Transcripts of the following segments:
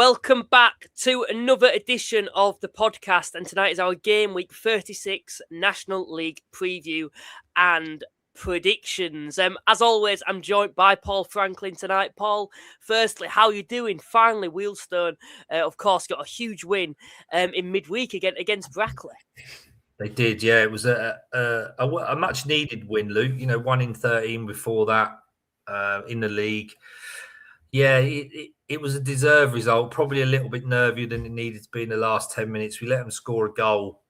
Welcome back to another edition of the podcast, and tonight is our Game Week 36 National League preview and predictions. As always, I'm joined by Paul Franklin tonight. Paul, firstly, how are you doing? Finally, Wealdstone, of course, got a huge win in midweek against Brackley. They did, yeah. It was a much-needed win, Luke. 1 in 13 before that in the league. Yeah, it was a deserved result. Probably a little bit nervier than it needed to be in the last 10 minutes. We let them score a goal,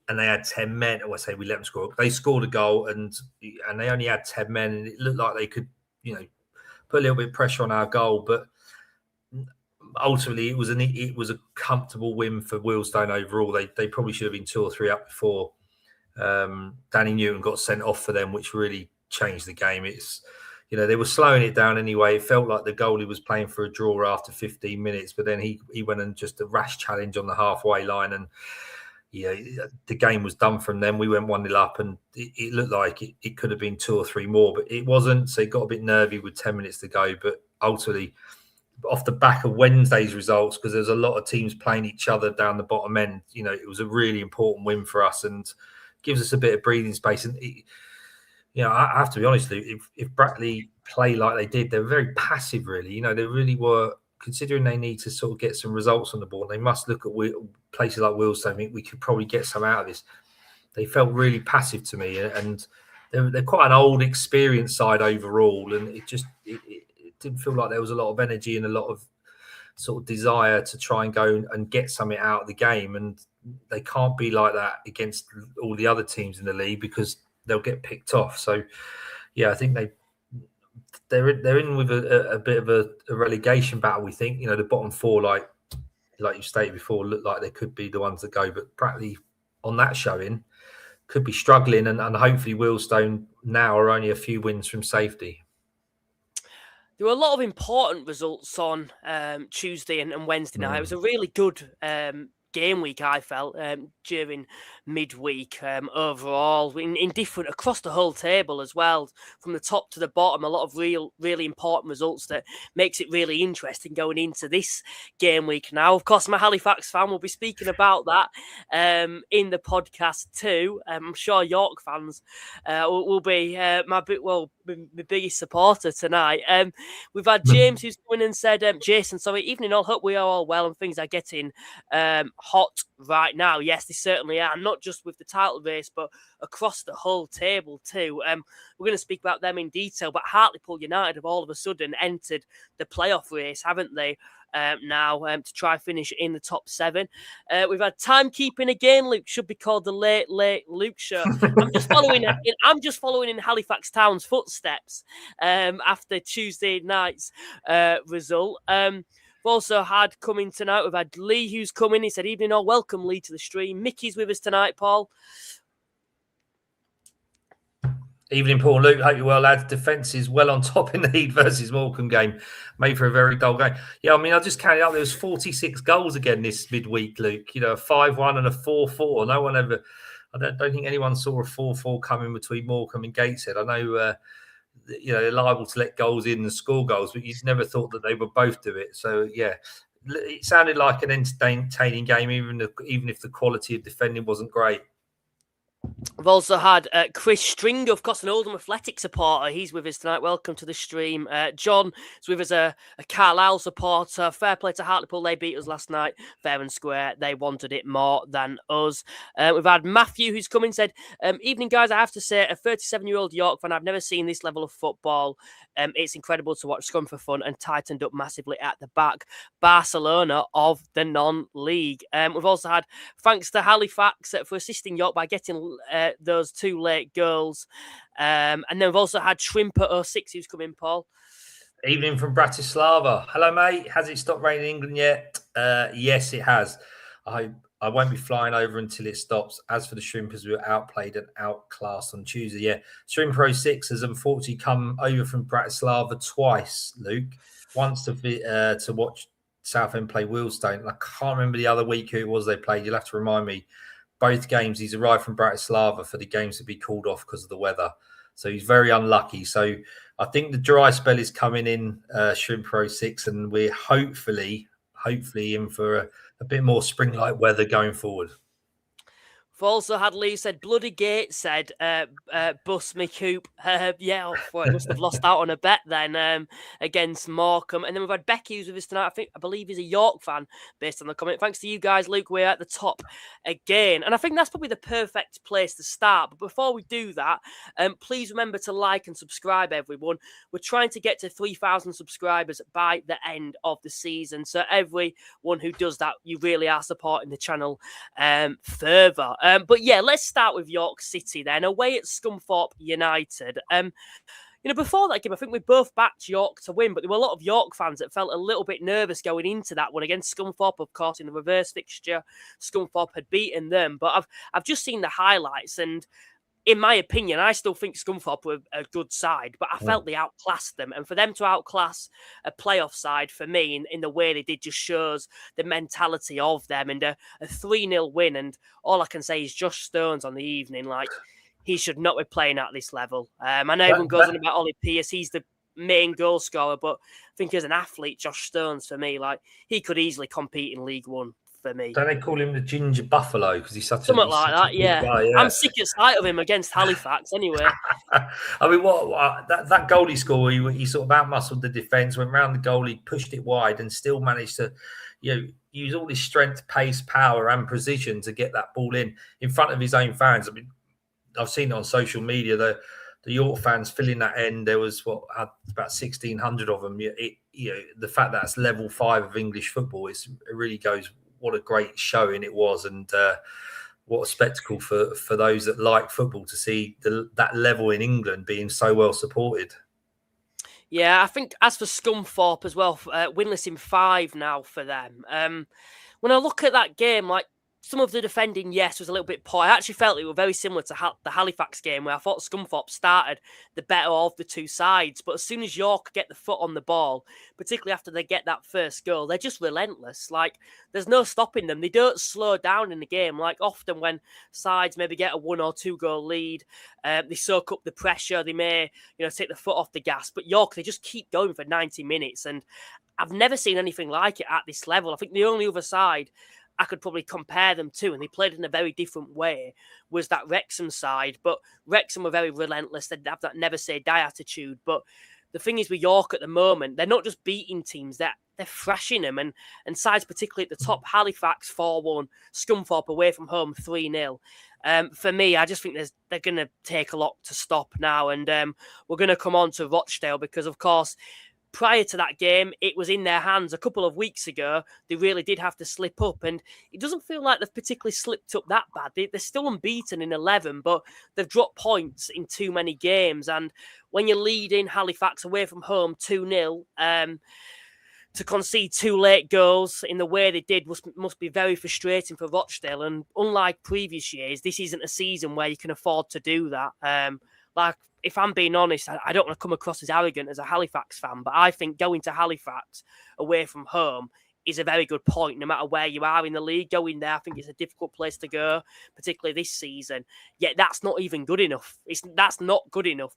and they had 10 men. I say we let them score. They scored a goal, and they only had 10 men, and it looked like they could, put a little bit of pressure on our goal. But ultimately, it was a comfortable win for Wealdstone overall. They probably should have been 2 or 3 up before Danny Newton got sent off for them, which really changed the game. They were slowing it down anyway. It felt like the goalie was playing for a draw after 15 minutes, but then he went and just a rash challenge on the halfway line, and the game was done from them. We went 1-0 up, and it looked like it could have been 2 or 3 more, but it wasn't. So it got a bit nervy with 10 minutes to go. But ultimately, off the back of Wednesday's results, because there's a lot of teams playing each other down the bottom end, it was a really important win for us and gives us a bit of breathing space. And I have to be honest, if Brackley play like they did, they were very passive, really. They really were, considering they need to sort of get some results on the board. They must look at places like Wealdstone. I think we could probably get some out of this. They felt really passive to me, and they're quite an old, experienced side overall, and it didn't feel like there was a lot of energy and a lot of sort of desire to try and go and get something out of the game. And they can't be like that against all the other teams in the league, because they'll get picked off. So, yeah, I think they're in with a bit of a relegation battle. We think, the bottom 4, like you stated before, look like they could be the ones that go. But Brackley, on that showing, could be struggling, and hopefully Wealdstone now are only a few wins from safety. There were a lot of important results on Tuesday and Wednesday night. It was a really good game week, I felt, during midweek overall, in different, across the whole table as well, from the top to the bottom. A lot of really important results that makes it really interesting going into this game week now. Of course, I'm a Halifax fan. We'll be speaking about that in the podcast too. I'm sure York fans will be my biggest supporter tonight. We've had James who's come in and said, Jason, evening all, hope we are all well and things are getting hot right now. Yes, they certainly are, not just with the title race, but across the whole table too. We're going to speak about them in detail, but Hartlepool United have all of a sudden entered the playoff race, haven't they? Now to try finish in the top 7. We've had timekeeping again. Luke should be called the late Luke show. I'm just following in Halifax Town's footsteps after Tuesday night's result. We've also had coming tonight, we've had Lee who's coming. He said, evening all, welcome Lee to the stream. Mickey's with us tonight, Paul. Evening, Paul and Luke. Hope you're well, lads. Defence is well on top in the Heat versus Morecambe game. Made for a very dull game. Yeah, I just counted up. There was 46 goals again this midweek, Luke. A 5-1 and a 4-4. No one ever... I don't think anyone saw a 4-4 coming between Morecambe and Gateshead. I know... they're liable to let goals in and score goals, but you'd never thought that they would both do it. So, yeah, it sounded like an entertaining game, even if the quality of defending wasn't great. We've also had Chris Stringer, of course, an Oldham Athletic supporter. He's with us tonight. Welcome to the stream. John is with us, a Carlisle supporter. Fair play to Hartlepool. They beat us last night, fair and square. They wanted it more than us. We've had Matthew, who's come in, said, evening, guys. I have to say, a 37-year-old York fan, I've never seen this level of football. It's incredible to watch Scum for fun and tightened up massively at the back. Barcelona of the non-league. We've also had thanks to Halifax for assisting York by getting those 2 late goals. And then we've also had Shrimper06 who's come in, Paul. Evening from Bratislava. Hello, mate. Has it stopped raining in England yet? Yes, it has. I won't be flying over until it stops. As for the Shrimpers, we were outplayed and outclassed on Tuesday. Yeah, Shrimper06 has unfortunately come over from Bratislava twice, Luke. Once to watch Southend play Wealdstone. And I can't remember the other week who it was they played. You'll have to remind me. Both games, he's arrived from Bratislava for the games to be called off because of the weather. So he's very unlucky. So I think the dry spell is coming in, Shrimper06, and we're hopefully hopefully in for a bit more spring-like weather going forward. We've also had Lee said, bloody Gateshead, bust me coop. Yeah, well, he must have lost out on a bet then against Morecambe. And then we've had Becky who's with us tonight. I believe he's a York fan based on the comment. Thanks to you guys, Luke. We're at the top again. And I think that's probably the perfect place to start. But before we do that, please remember to like and subscribe, everyone. We're trying to get to 3,000 subscribers by the end of the season. So everyone who does that, you really are supporting the channel further. But yeah, let's start with York City then, away at Scunthorpe United. Before that game, I think we both backed York to win, but there were a lot of York fans that felt a little bit nervous going into that one against Scunthorpe. Of course, in the reverse fixture, Scunthorpe had beaten them. But I've just seen the highlights, and in my opinion, I still think Scunthorpe were a good side, but I felt they outclassed them. And for them to outclass a playoff side, for me, in the way they did, just shows the mentality of them. And a 3-0 win. And all I can say is Josh Stones on the evening, like, he should not be playing at this level. I know everyone goes on about Ollie Pierce. He's the main goal scorer, but I think as an athlete, Josh Stones, for me, like, he could easily compete in League One. For me. Don't they call him the Ginger Buffalo because he's such something like that? Yeah. Guy, yeah, I'm sick at sight of him against Halifax. Anyway, I mean, that goal he scored, he sort of outmuscled the defence, went round the goal, he pushed it wide, and still managed to, use all his strength, pace, power, and precision to get that ball in front of his own fans. I mean, I've seen it on social media. The York fans filling that end. There was about 1,600 of them. The fact that it's level 5 of English football, it really goes. What a great showing it was, and what a spectacle for those that like football to see that level in England being so well supported. Yeah, I think as for Scunthorpe as well, winless in 5 now for them. When I look at that game, like, some of the defending, yes, was a little bit poor. I actually felt it was very similar to the Halifax game, where I thought Scunthorpe started the better of the two sides. But as soon as York get the foot on the ball, particularly after they get that first goal, they're just relentless. Like, there's no stopping them. They don't slow down in the game. Like, often when sides maybe get a 1 or 2 goal lead, they soak up the pressure. They may, take the foot off the gas. But York, they just keep going for 90 minutes. And I've never seen anything like it at this level. I think the only other side I could probably compare them to, and they played in a very different way, was that Wrexham side. But Wrexham were very relentless. They'd have that never say die attitude. But the thing is with York at the moment, they're not just beating teams, they're thrashing them. And sides particularly at the top, Halifax 4-1, Scunthorpe away from home 3-0. For me, I just think they're going to take a lot to stop now. And we're going to come on to Rochdale because, of course, prior to that game, it was in their hands. A couple of weeks ago, they really did have to slip up, and it doesn't feel like they've particularly slipped up that bad. They're still unbeaten in 11, but they've dropped points in too many games. And when you're leading Halifax away from home 2-0, to concede 2 late goals in the way they did must be very frustrating for Rochdale. And unlike previous years, this isn't a season where you can afford to do that. If I'm being honest, I don't want to come across as arrogant as a Halifax fan, but I think going to Halifax away from home is a very good point, no matter where you are in the league. Going there, I think it's a difficult place to go, particularly this season. Yet that's not even good enough. That's not good enough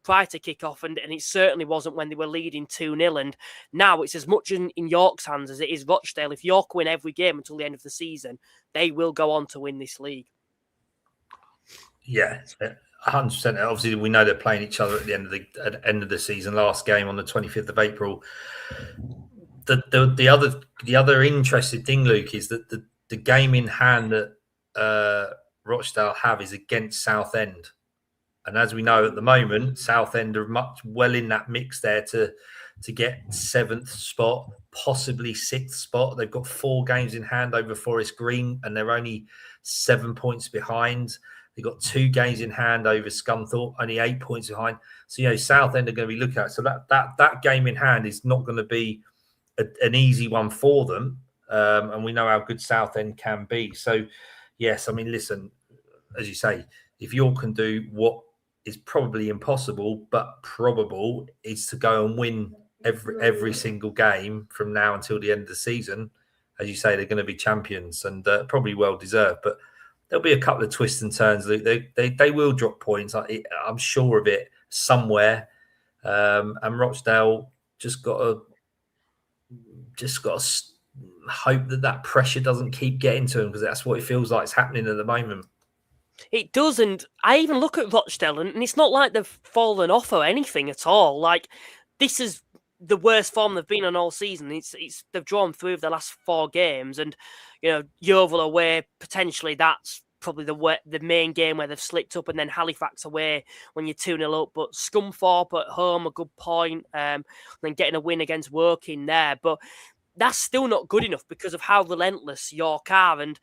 prior to kick-off, and it certainly wasn't when they were leading 2-0. And now it's as much in York's hands as it is Rochdale. If York win every game until the end of the season, they will go on to win this league. Yeah, 100%. Obviously, we know they're playing each other at the end of the season. Last game on the 25th of April. The other interesting thing, Luke, is that the game in hand that Rochdale have is against Southend, and as we know at the moment, Southend are much well in that mix there to get 7th spot, possibly 6th spot. They've got 4 games in hand over Forest Green, and they're only 7 points behind. They've got 2 games in hand over Scunthorpe, only 8 points behind. So, Southend are going to be looked at. So that game in hand is not going to be an easy one for them. And we know how good Southend can be. So, yes, I mean, listen, as you say, if York can do what is probably impossible but probable, is to go and win every single game from now until the end of the season, as you say, they're going to be champions, and probably well deserved. But there'll be a couple of twists and turns. They will drop points. I'm sure of it somewhere. And Rochdale just got to just got to hope that pressure doesn't keep getting to them, because that's what it feels like is happening at the moment. It does, and I even look at Rochdale, and it's not like they've fallen off or anything at all. Like, this is the worst form they've been on all season. It's they've drawn 3 of the last 4 games, and Yeovil away, potentially that's probably the main game where they've slipped up, and then Halifax away when you're 2-0 up. But Scunthorpe at home, a good point, then getting a win against Woking there, but that's still not good enough because of how relentless York are. And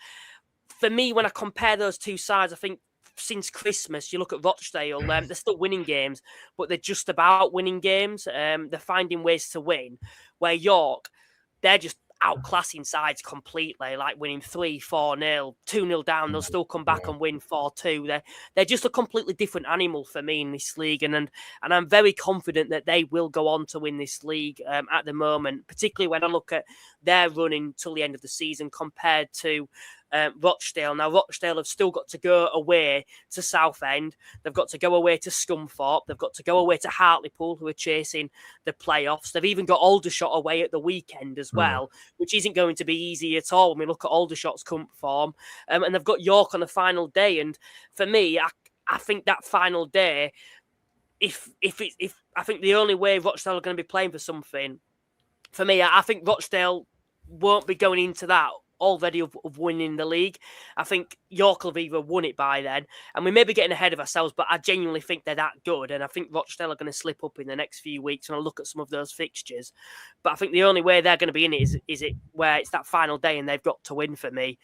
for me, when I compare those two sides, I think since Christmas, you look at Rochdale, they're still winning games, but they're just about winning games. They're finding ways to win, where York, they're just outclassing sides completely, like winning 3-4-0, 2-0 down, they'll still come back and win 4-2. They're just a completely different animal for me in this league, and I'm very confident that they will go on to win this league at the moment, particularly when I look at their running till the end of the season compared to Rochdale. Now, Rochdale have still got to go away to Southend. They've got to go away to Scunthorpe. They've got to go away to Hartlepool, who are chasing the playoffs. They've even got Aldershot away at the weekend as well, which isn't going to be easy at all when we look at Aldershot's current form. And they've got York on the final day. And for me, I think that final day, if I think the only way Rochdale are going to be playing for something, for me, I think Rochdale won't be going into that already of winning the league. I think York will have either won it by then, and we may be getting ahead of ourselves, but I genuinely think they're that good, and I think Rochdale are going to slip up in the next few weeks, and I'll look at some of those fixtures. But I think the only way they're going to be in it is it where it's that final day and they've got to win for me,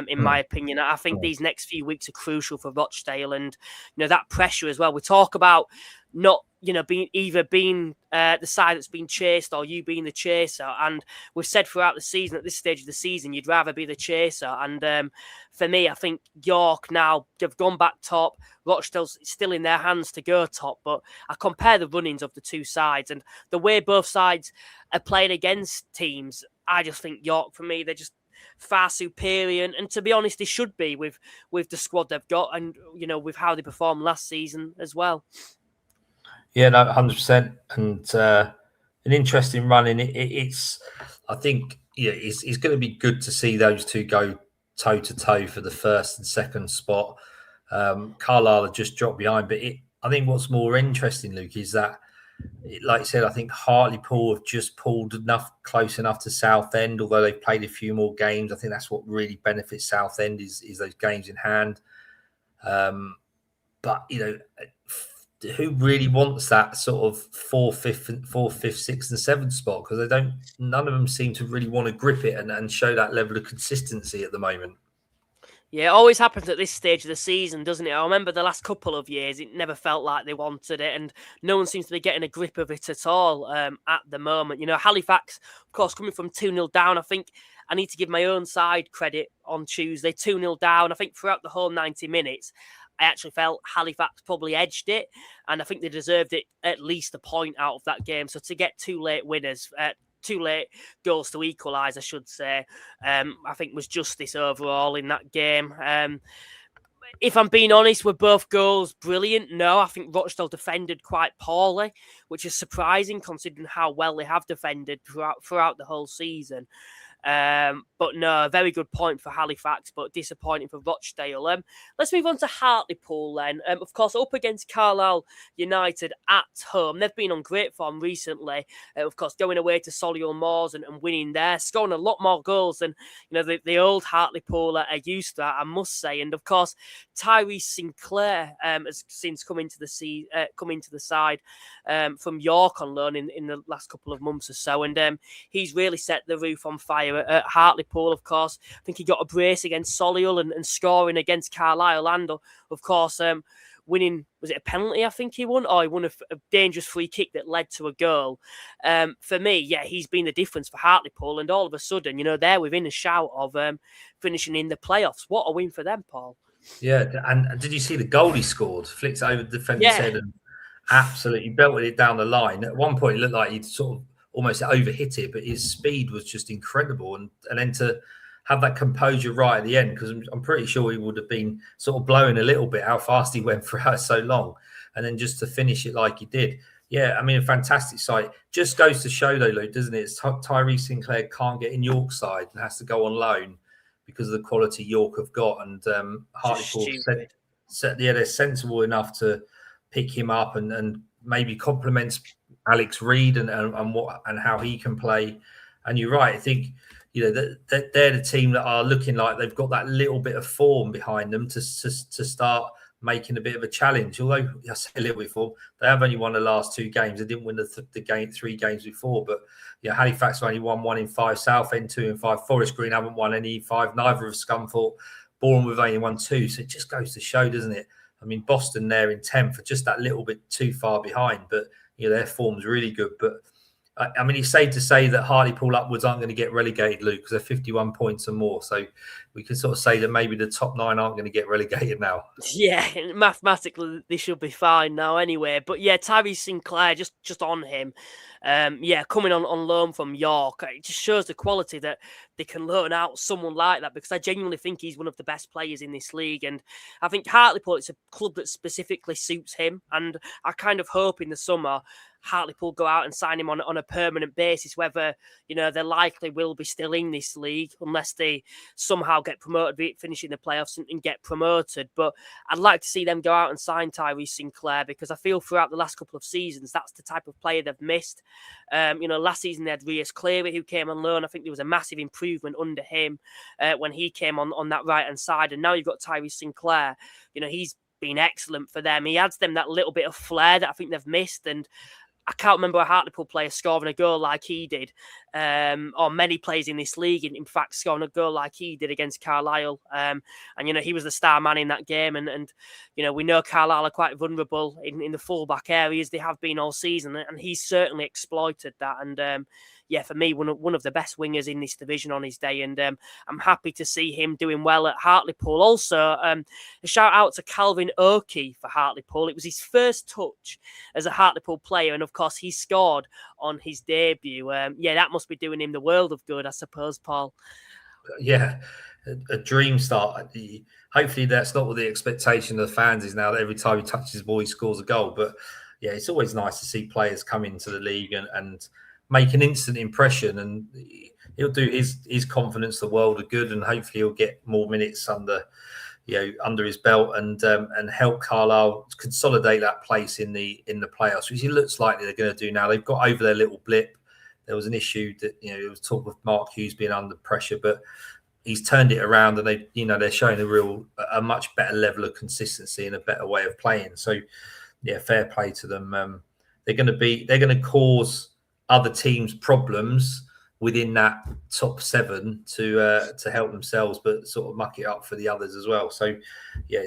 in my opinion. I think these next few weeks are crucial for Rochdale, and that pressure as well. We talk about not being the side that's been chased or you being the chaser. And we've said throughout the season, at this stage of the season, you'd rather be the chaser. And for me, I think York now, they've gone back top. Rochdale's still in their hands to go top. But I compare the runnings of the two sides and the way both sides are playing against teams. I just think York, for me, they're just far superior. And to be honest, they should be with the squad they've got and, with how they performed last season as well. Yeah, no, 100%, and an interesting run in it. It's, I think, it's going to be good to see those two go toe to toe for the first and second spot. Carlisle have just dropped behind, but I think what's more interesting, Luke, is that, like you said, I think Hartlepool have just pulled close enough to Southend, although they've played a few more games. I think that's what really benefits Southend is those games in hand. But who really wants that sort of fourth, fifth, sixth, and seventh spot? Because none of them seem to really want to grip it and show that level of consistency at the moment. Yeah, it always happens at this stage of the season, doesn't it? I remember the last couple of years, it never felt like they wanted it, and no one seems to be getting a grip of it at all at the moment. Halifax, of course, coming from 2-0 down, I think I need to give my own side credit on Tuesday. 2-0 down, I think throughout the whole 90 minutes, I actually felt Halifax probably edged it, and I think they deserved it at least a point out of that game. So to get two late goals to equalise, I should say, I think was justice overall in that game. If I'm being honest, were both goals brilliant? No, I think Rochdale defended quite poorly, which is surprising considering how well they have defended throughout the whole season. But no, a very good point for Halifax, but disappointing for Rochdale. Let's move on to Hartlepool then. Of course, up against Carlisle United at home. They've been on great form recently. Of course, going away to Solihull Moors and winning there, scoring a lot more goals than the old Hartlepool are used to that, I must say. And of course, Tyrese Sinclair has since come into the side from York on loan in the last couple of months or so, and he's really set the roof on fire at Hartlepool. Of course, I think he got a brace against Solihull and scoring against Carlisle, and of course winning, was it a penalty I think he won, or he won a dangerous free kick that led to a goal. For me, yeah, he's been the difference for Hartlepool, and all of a sudden, they're within a shout of finishing in the playoffs. What a win for them, Paul. Yeah, and did you see the goal he scored? Flicked it over the defender's head and absolutely belted it down the line. At one point, it looked like he'd sort of almost overhit it, but his speed was just incredible. And then to have that composure right at the end, because I'm pretty sure he would have been sort of blowing a little bit how fast he went for so long. And then just to finish it like he did. Yeah, I mean, a fantastic side. Just goes to show, though, Luke, doesn't it? It's Tyree Sinclair can't get in York's side and has to go on loan because of the quality York have got. And Hartlepool they're sensible enough to pick him up and maybe complements Alex Reid and how he can play. And you're right. I think that they're the team that are looking like they've got that little bit of form behind them to start making a bit of a challenge. Although I say a little bit form, they have only won the last 2 games. They didn't win the 3 games before. But Halifax only won 1 in 5. Southend 2 in 5. Forest Green haven't won any 5. Neither of Scunthorpe. Boreham have only won 2. So it just goes to show, doesn't it? I mean, Boston there in 10th are just that little bit too far behind. But their form's really good. But I mean, it's safe to say that Hartlepool upwards aren't going to get relegated, Luke, because they're 51 points or more. So we can sort of say that maybe the top 9 aren't going to get relegated now. Yeah, mathematically they should be fine now anyway. But yeah, Tyree Sinclair, just on him. Coming on loan from York, it just shows the quality that they can learn out someone like that, because I genuinely think he's one of the best players in this league. And I think Hartlepool, it's a club that specifically suits him. And I kind of hope in the summer Hartlepool go out and sign him on a permanent basis, whether, they likely will be still in this league unless they somehow get promoted, finishing the playoffs and get promoted. But I'd like to see them go out and sign Tyree Sinclair, because I feel throughout the last couple of seasons, that's the type of player they've missed. Last season they had Rhys Cleary, who came on loan. I think there was a massive improvement under him when he came on that right-hand side. And now you've got Tyree Sinclair. He's been excellent for them. He adds them that little bit of flair that I think they've missed. And I can't remember a Hartlepool player scoring a goal like he did, or many players in this league, in fact, scoring a goal like he did against Carlisle. And he was the star man in that game. And we know Carlisle are quite vulnerable in the fullback areas. They have been all season, and he's certainly exploited that. And for me, one of the best wingers in this division on his day. And I'm happy to see him doing well at Hartlepool. Also, a shout out to Calvin Oakey for Hartlepool. It was his first touch as a Hartlepool player. And of course, he scored on his debut. That must be doing him the world of good, I suppose, Paul. Yeah, a dream start. Hopefully that's not what the expectation of the fans is now, that every time he touches the ball, he scores a goal. But yeah, it's always nice to see players come into the league and make an instant impression, and he'll do his confidence the world of good, and hopefully he'll get more minutes under his belt and help Carlisle consolidate that place in the playoffs, which it looks like they're going to do now. They've got over their little blip. There was an issue that it was talk of Mark Hughes being under pressure, but he's turned it around, and they're showing a much better level of consistency and a better way of playing. So yeah, fair play to them. They're going to cause other teams problems within that top 7 to help themselves, but sort of muck it up for the others as well. So yeah,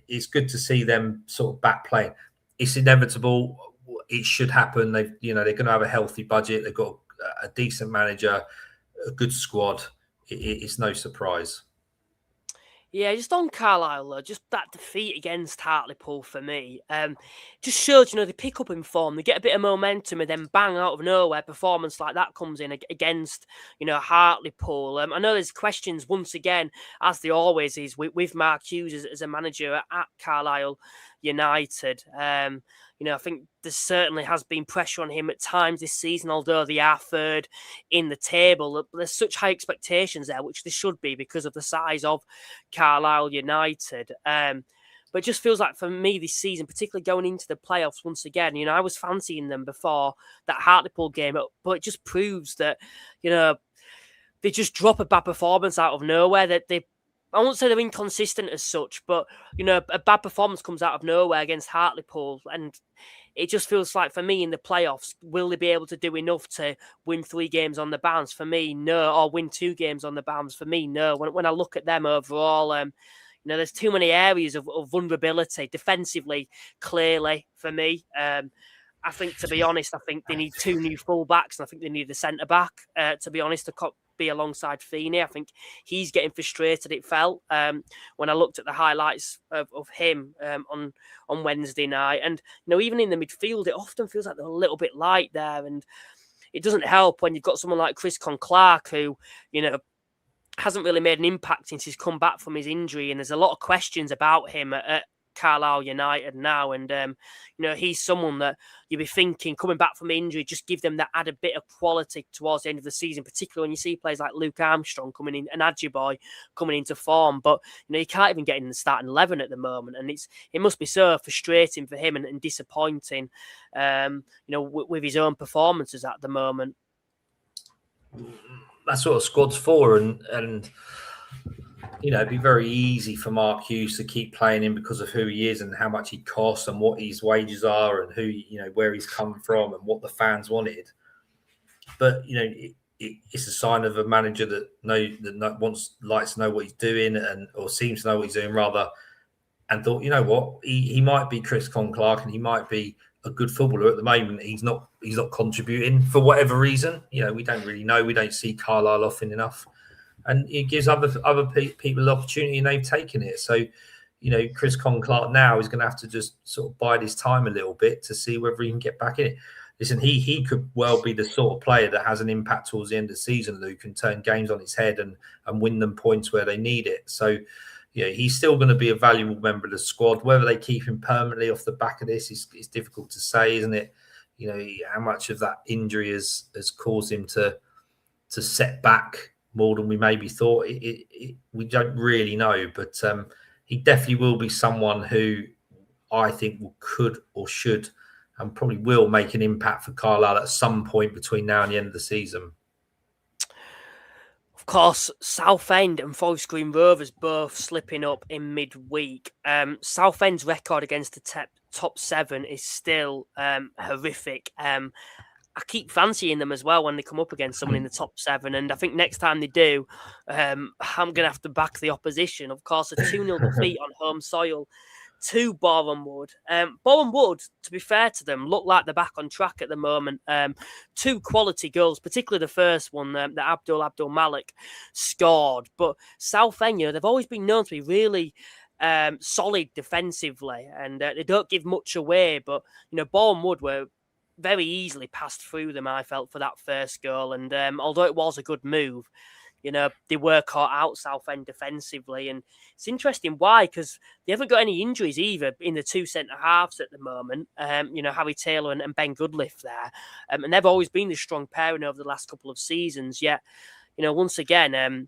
it's good to see them sort of back playing. It's inevitable. It should happen. They're going to have a healthy budget. They've got a decent manager, a good squad. It's no surprise. Yeah, just on Carlisle, though, just that defeat against Hartlepool for me, just shows, they pick up in form, they get a bit of momentum, and then bang, out of nowhere, performance like that comes in against, Hartlepool. I know there's questions, once again, as there always is, with Mark Hughes as a manager at Carlisle United. I think there certainly has been pressure on him at times this season, although they are third in the table. There's such high expectations there, which there should be because of the size of Carlisle United. But it just feels like for me this season, particularly going into the playoffs once again, I was fancying them before that Hartlepool game, but it just proves that, they just drop a bad performance out of nowhere, that I won't say they're inconsistent as such, but, a bad performance comes out of nowhere against Hartlepool. And it just feels like, for me, in the playoffs, will they be able to do enough to win 3 games on the bounce? For me, no. Or win 2 games on the bounce? For me, no. When I look at them overall, there's too many areas of vulnerability defensively, clearly, for me. I think, to be honest, they need 2 new full-backs, and I think they need a centre-back, to be honest, to be alongside Feeney. I think he's getting frustrated, it felt, when I looked at the highlights of him on Wednesday night. And, even in the midfield, it often feels like they're a little bit light there. And it doesn't help when you've got someone like Chris Clark, who, hasn't really made an impact since he's come back from his injury. And there's a lot of questions about him at Carlisle United now, and he's someone that you'd be thinking coming back from injury, just give them that added bit of quality towards the end of the season, particularly when you see players like Luke Armstrong coming in and Adjiboy coming into form. But you can't even get in the starting 11 at the moment, and it must be so frustrating for him and disappointing, with his own performances at the moment. That's what a squad's for, and it'd be very easy for Mark Hughes to keep playing him because of who he is and how much he costs and what his wages are and who, where he's come from and what the fans wanted. But, it's a sign of a manager that likes to know what he's doing or seems to know what he's doing rather, and thought, what, he might be Chris Conn-Clark and he might be a good footballer at the moment. He's not contributing for whatever reason. We don't really know. We don't see Carlisle often enough. And it gives other people the opportunity, and they've taken it. So, Chris Conn-Clark now is going to have to just sort of bide his time a little bit to see whether he can get back in it. Listen, he could well be the sort of player that has an impact towards the end of the season, Luke, and turn games on its head and win them points where they need it. So, he's still going to be a valuable member of the squad. Whether they keep him permanently off the back of this is difficult to say, isn't it? How much of that injury has caused him to set back more than we maybe thought. We don't really know, but he definitely will be someone who I think could or should and probably will make an impact for Carlisle at some point between now and the end of the season. Of course, Southend and Forest Green Rovers both slipping up in midweek. Southend's record against the top 7 is still horrific. I keep fancying them as well when they come up against someone in the top 7. And I think next time they do, I'm going to have to back the opposition. Of course, a 2-0 defeat on home soil to Boreham Wood. Boreham Wood, to be fair to them, look like they're back on track at the moment. 2 quality goals, particularly the first one that Abdul Malik scored. But Southend, they've always been known to be really solid defensively, and they don't give much away. But, Boreham Wood were very easily passed through them, I felt, for that first goal. And although it was a good move, they were caught out Southend defensively. And it's interesting why, because they haven't got any injuries either in the 2 centre-halves at the moment. Harry Taylor and Ben Goodliff there. And they've always been the strong pairing over the last couple of seasons. Yet, once again,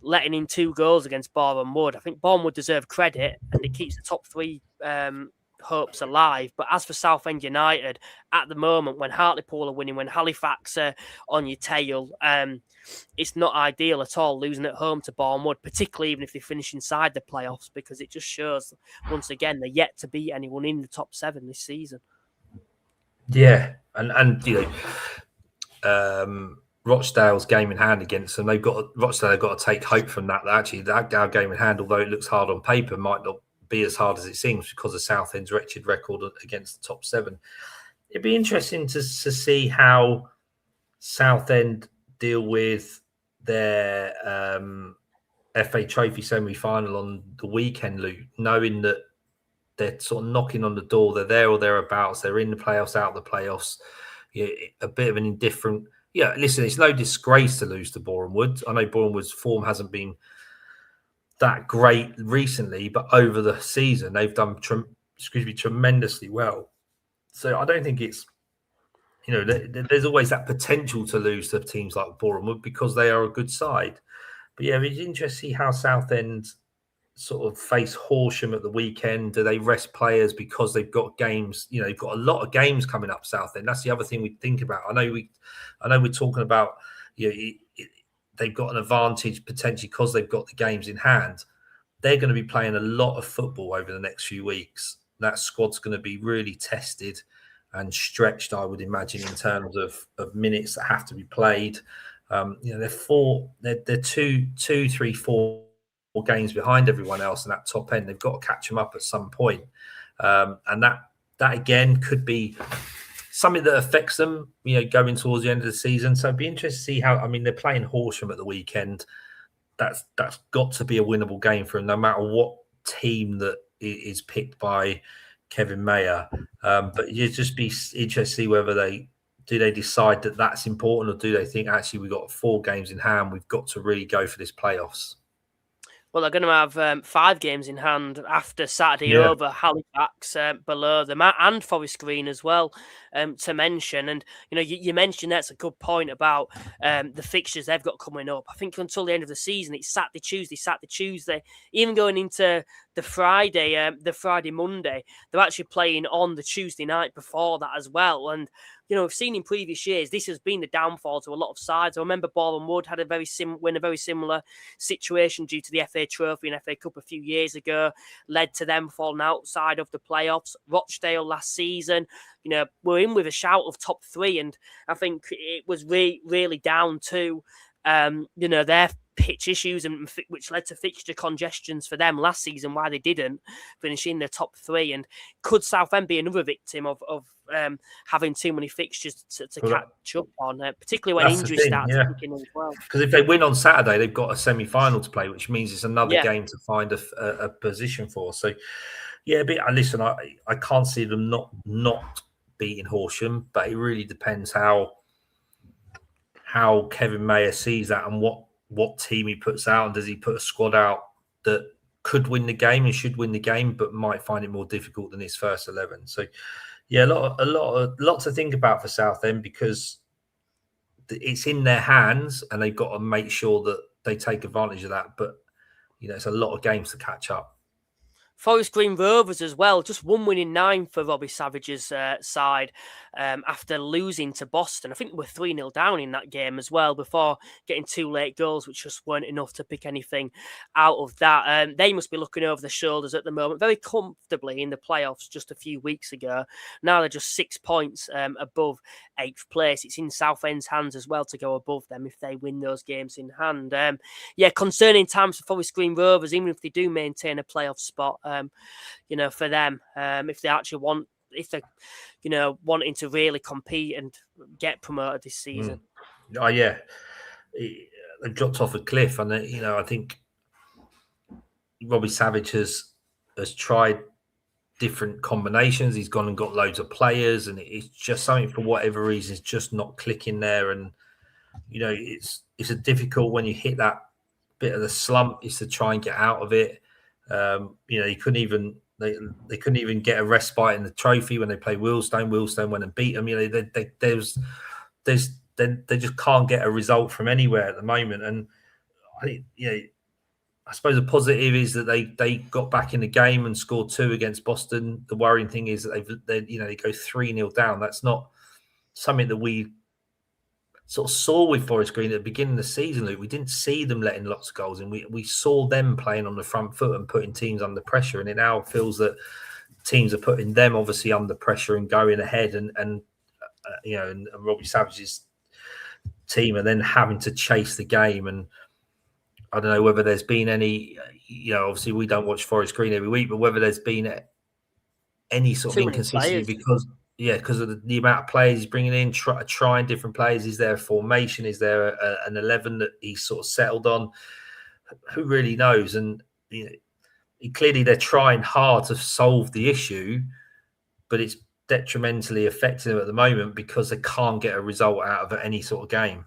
letting in 2 goals against Boreham Wood. I think Boreham Wood deserve credit, and it keeps the top 3 hopes alive. But as for Southend United, at the moment, when Hartlepool are winning, when Halifax are on your tail, it's not ideal at all losing at home to Boreham Wood, particularly even if they finish inside the playoffs, because it just shows, once again, they're yet to beat anyone in the top 7 this season. Yeah, and Rochdale's game in hand against them, Rochdale have got to take hope from that. Actually, that game in hand, although it looks hard on paper, might not be as hard as it seems because of Southend's wretched record against the top 7. It'd be interesting to see how Southend deal with their FA Trophy semi-final on the weekend, Luke, knowing that they're sort of knocking on the door, they're there or thereabouts, they're in the playoffs, out of the playoffs, a bit of an indifferent. Yeah, listen, it's no disgrace to lose to Boreham Wood. I know Boreham Wood's form hasn't been that great recently, but over the season they've done tremendously well. So I don't think it's, there's always that potential to lose to teams like Boreham Wood because they are a good side. But yeah, it's interesting to see how Southend sort of face Horsham at the weekend. Do they rest players because they've got games? They've got a lot of games coming up Southend. That's the other thing we think about. I know we're talking about they've got an advantage potentially because they've got the games in hand. They're going to be playing a lot of football over the next few weeks. That squad's going to be really tested and stretched, I would imagine, in terms of minutes that have to be played. They're 2, 3, 4 games behind everyone else in that top end. They've got to catch them up at some point. And that again could be something that affects them, going towards the end of the season. So it'd be interesting to see how, they're playing Horsham at the weekend. That's got to be a winnable game for them, no matter what team that is picked by Kevin Mayer. But you'd just be interested to see whether they decide that that's important, or do they think actually we've got 4 games in hand, we've got to really go for this playoffs? Well, they're going to have 5 games in hand after Saturday Yeah. over Halifax below them and Forest Green as well, to mention. And, you mentioned that's a good point about the fixtures they've got coming up. I think until the end of the season, it's Saturday, Tuesday. Even going into the Friday, Monday, they're actually playing on the Tuesday night before that as well. And, we've seen in previous years, this has been the downfall to a lot of sides. I remember Boreham Wood had a very similar situation due to the FA Trophy and FA Cup a few years ago, led to them falling outside of the playoffs. Rochdale last season, were in with a shout of top 3, and I think it was really down to, their pitch issues, and which led to fixture congestions for them last season, why they didn't finish in the top 3. And could Southend be another victim of having too many fixtures to catch up on, particularly when injuries start to kick in as well? Because if they win on Saturday, they've got a semi-final to play, which means it's another game to find a position for. So, yeah, but listen, I can't see them not beating Horsham, but it really depends how Kevin Mayer sees that and what team he puts out, and does he put a squad out that could win the game and should win the game, but might find it more difficult than his first 11. So, yeah, a lot to think about for Southend, because it's in their hands and they've got to make sure that they take advantage of that. But, it's a lot of games to catch up. Forest Green Rovers as well, just 1 win in 9 for Robbie Savage's side after losing to Boston. I think they were 3-0 down in that game as well before getting 2 late goals, which just weren't enough to pick anything out of that. They must be looking over their shoulders at the moment, very comfortably in the playoffs just a few weeks ago. Now they're just 6 points above 8th place. It's in Southend's hands as well to go above them if they win those games in hand. Concerning times for Forest Green Rovers, even if they do maintain a playoff spot, for them, if they actually wanting to really compete and get promoted this season. Oh, yeah. They've dropped off a cliff, and I think Robbie Savage has tried different combinations. He's gone and got loads of players, and it's just something, for whatever reason, is just not clicking there. And it's a difficult, when you hit that bit of the slump, is to try and get out of it. He couldn't even they couldn't even get a respite in the trophy when they played Wealdstone. Wealdstone went and beat them. They just can't get a result from anywhere at the moment. And I suppose the positive is that they got back in the game and scored 2 against Boston. The worrying thing is that they go 3-0 down. That's not something that we sort of saw with Forest Green at the beginning of the season, Luke. We didn't see them letting lots of goals in. We saw them playing on the front foot and putting teams under pressure. And it now feels that teams are putting them obviously under pressure and going ahead, and Robbie Savage's team are then having to chase the game. And I don't know whether there's been any, obviously we don't watch Forest Green every week, but whether there's been any sort of inconsistency because of the amount of players he's bringing in, trying different players. Is there a formation? Is there an 11 that he's sort of settled on? Who really knows? And clearly they're trying hard to solve the issue, but it's detrimentally affecting them at the moment because they can't get a result out of any sort of game.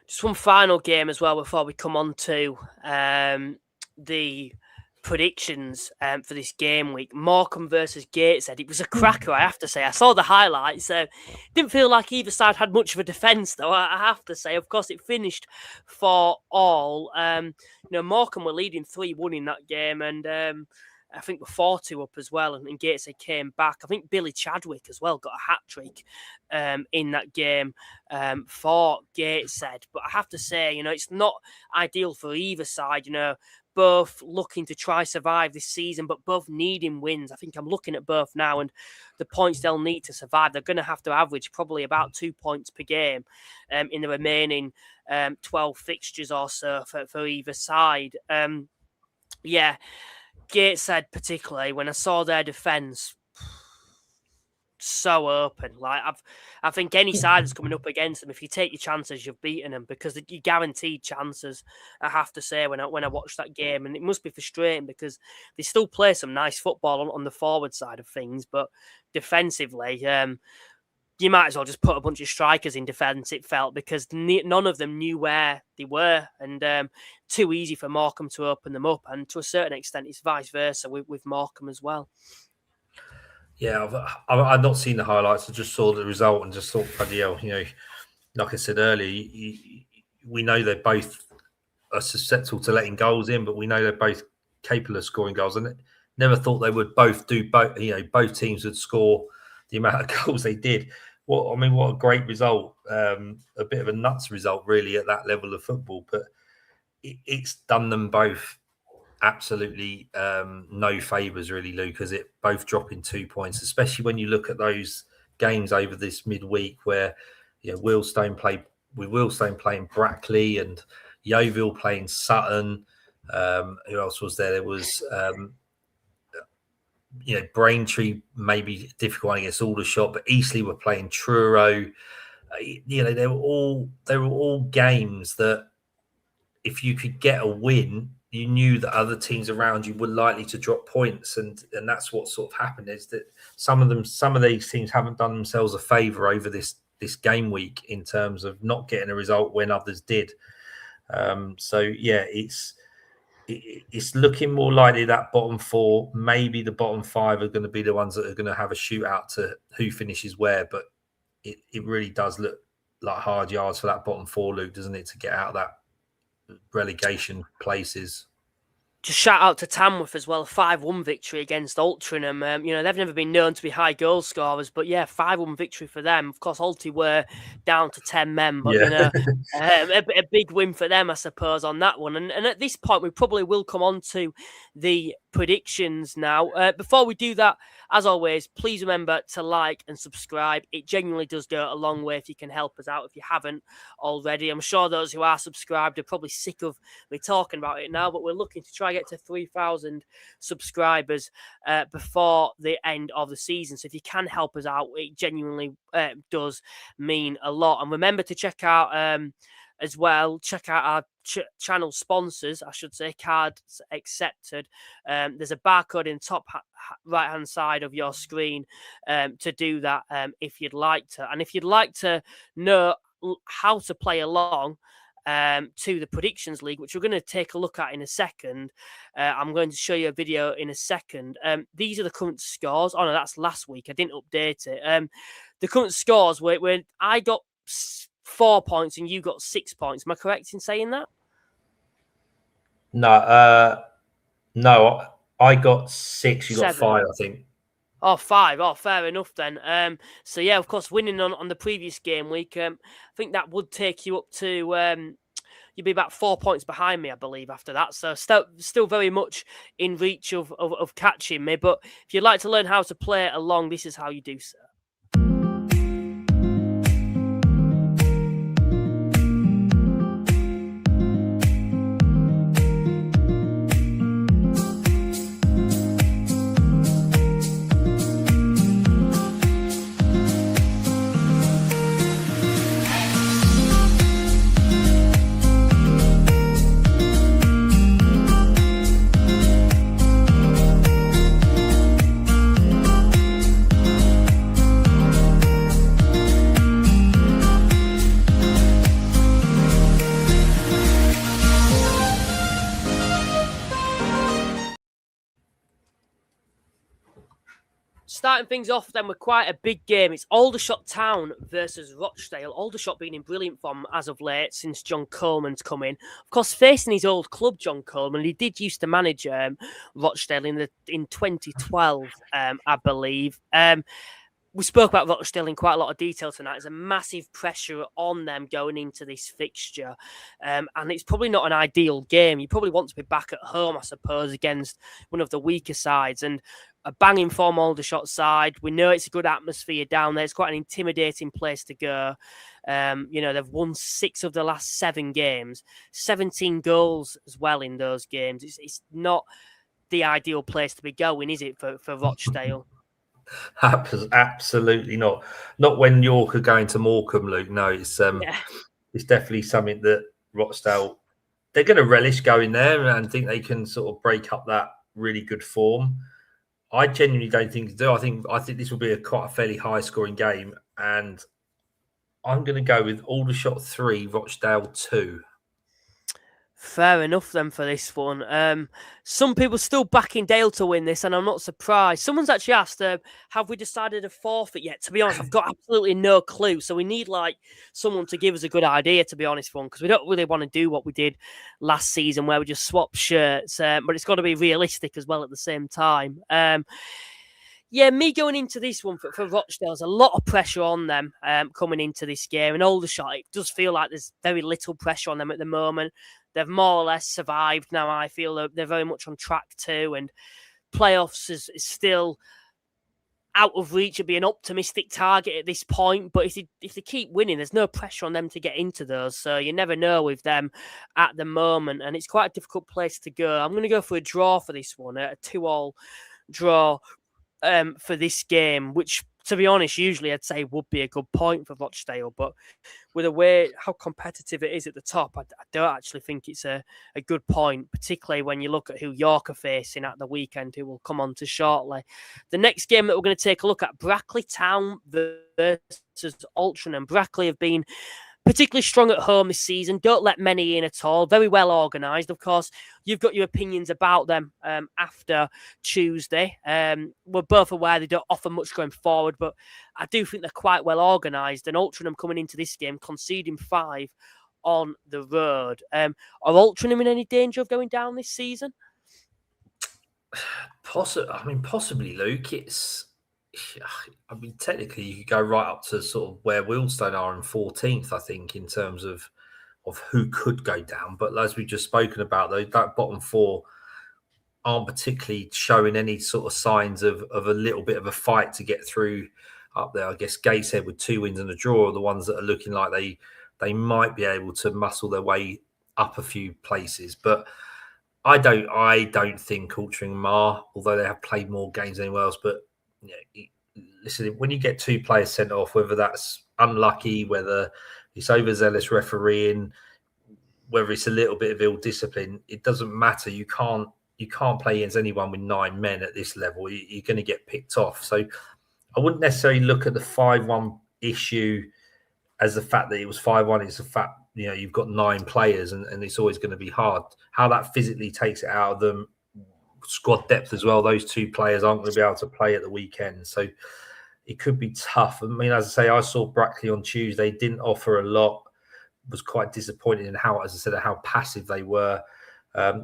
Just one final game as well before we come on to the predictions for this game week. Morecambe versus Gateshead. It was a cracker, I have to say. I saw the highlights. Didn't feel like either side had much of a defence, though, I have to say. Of course, it finished for all. Morecambe were leading 3-1 in that game, and I think we're 4-2 up as well, and Gateshead came back. I think Billy Chadwick as well got a hat-trick in that game for Gateshead. But I have to say, it's not ideal for either side, both looking to try survive this season, but both needing wins. I think I'm looking at both now, and the points they'll need to survive, they're going to have to average probably about 2 points per game in the remaining 12 fixtures or so for either side. Gateshead particularly, when I saw their defence, so open. I think any side that's coming up against them, if you take your chances, you've beaten them, because you guaranteed chances, I have to say, when I watched that game. And it must be frustrating because they still play some nice football on the forward side of things, but defensively, you might as well just put a bunch of strikers in defence, it felt, because none of them knew where they were, and too easy for Morecambe to open them up. And to a certain extent, it's vice versa with Morecambe as well. Yeah, I've not seen the highlights. I just saw the result and just thought, bloody hell, like I said earlier, we know they're both are susceptible to letting goals in, but we know they're both capable of scoring goals. And never thought they would both do both. Both teams would score the amount of goals they did. What a great result! A bit of a nuts result, really, at that level of football. But it's done them both absolutely no favours, really, Luke, because it both dropping 2 points, especially when you look at those games over this midweek where Wealdstone playing Brackley and Yeovil playing Sutton. Who else was there? There was Braintree, maybe a difficult one against Aldershot, but Eastleigh were playing Truro. They were all games that if you could get a win, you knew that other teams around you were likely to drop points, and that's what sort of happened. Is that some of these teams haven't done themselves a favour over this game week in terms of not getting a result when others did. It's looking more likely that bottom four, maybe the bottom five, are going to be the ones that are going to have a shootout to who finishes where. But it really does look like hard yards for that bottom four, Luke, doesn't it, to get out of that relegation places. Just shout out to Tamworth as well, 5-1 victory against Altrincham. They've never been known to be high goal scorers, but 5-1 victory for them. Of course, Alty were down to 10 men, but a big win for them, I suppose, on that one. And at this point, we probably will come on to the predictions now. Before we do that, as always, please remember to like and subscribe. It genuinely does go a long way if you can help us out if you haven't already. I'm sure those who are subscribed are probably sick of me talking about it now, but we're looking to try get to 3,000 subscribers before the end of the season. So if you can help us out, it genuinely does mean a lot. And remember to check out our channel sponsors, I should say, Cards Accepted. There's a barcode in the top right hand side of your screen to do that if you'd like to. And if you'd like to know how to play along to the Predictions League, which we're going to take a look at in a second. I'm going to show you a video in a second. These are the current scores. Oh, no, that's last week. I didn't update it. The current scores were I got 4 points and you got 6 points. Am I correct in saying that? No, I got 6. You 7. got 5, I think. Oh, 5. Oh, fair enough then. Of course, winning on the previous game week, I think that would take you up to, you'd be about 4 points behind me, I believe, after that. So still very much in reach of catching me. But if you'd like to learn how to play along, this is how you do so. Starting things off then with quite a big game. It's Aldershot Town versus Rochdale. Aldershot been in brilliant form as of late since John Coleman's come in. Of course, facing his old club, John Coleman. He did used to manage Rochdale in 2012, I believe. We spoke about Rochdale in quite a lot of detail tonight. There's a massive pressure on them going into this fixture. And it's probably not an ideal game. You probably want to be back at home, I suppose, against one of the weaker sides. And a banging form Aldershot side. We know it's a good atmosphere down there. It's quite an intimidating place to go. They've won 6 of the last 7 games, 17 goals as well in those games. It's not the ideal place to be going, is it, for Rochdale? Absolutely not. Not when York are going to Morecambe, Luke. No, it's definitely something that Rochdale, they're going to relish going there and think they can sort of break up that really good form. I genuinely don't think to do. I think this will be quite a fairly high scoring game. and I'm going to go with Aldershot 3, Rochdale 2. Fair enough then for this one. Some people still backing Dale to win this, and I'm not surprised. Someone's actually asked, have we decided a forfeit yet? To be honest, I've got absolutely no clue. So we need someone to give us a good idea, to be honest, because we don't really want to do what we did last season where we just swap shirts. But it's got to be realistic as well at the same time. Yeah, me going into this one for Rochdale, there's a lot of pressure on them coming into this game. And Aldershot, it does feel like there's very little pressure on them at the moment. They've more or less survived now. I feel they're very much on track too. And playoffs is still out of reach of being an optimistic target at this point. But if they keep winning, there's no pressure on them to get into those. So you never know with them at the moment. And it's quite a difficult place to go. I'm going to go for a draw for this one, a 2-2 draw. For this game, which, to be honest, usually I'd say would be a good point for Rochdale, but with the way how competitive it is at the top, I don't actually think it's a good point, particularly when you look at who York are facing at the weekend, who we'll come on to shortly. The next game that we're going to take a look at, Brackley Town versus Altrincham. Brackley have been particularly strong at home this season. Don't let many in at all. Very well organised. Of course, you've got your opinions about them after Tuesday. We're both aware they don't offer much going forward, but I do think they're quite well organised. And Altrincham coming into this game, conceding 5 on the road. Are Altrincham in any danger of going down this season? Possibly, Luke. Technically, you could go right up to sort of where Wealdstone are in 14th, I think, in terms of who could go down. But as we've just spoken about, that bottom 4 aren't particularly showing any sort of signs of a little bit of a fight to get through up there. I guess Gateshead with 2 wins and a draw are the ones that are looking like they might be able to muscle their way up a few places. But I don't think Altrincham are, although they have played more games than anyone else. But listen, when you get 2 players sent off, whether that's unlucky, whether it's overzealous refereeing, whether it's a little bit of ill discipline, it doesn't matter. You can't play against anyone with 9 men at this level. You're going to get picked off. So I wouldn't necessarily look at the 5-1 issue as the fact that it was 5-1. It's the fact, you've got 9 players and it's always going to be hard. How that physically takes it out of them, squad depth as well. Those 2 players aren't going to be able to play at the weekend. So it could be tough. I mean, as I say, I saw Brackley on Tuesday, didn't offer a lot, was quite disappointed in how passive they were.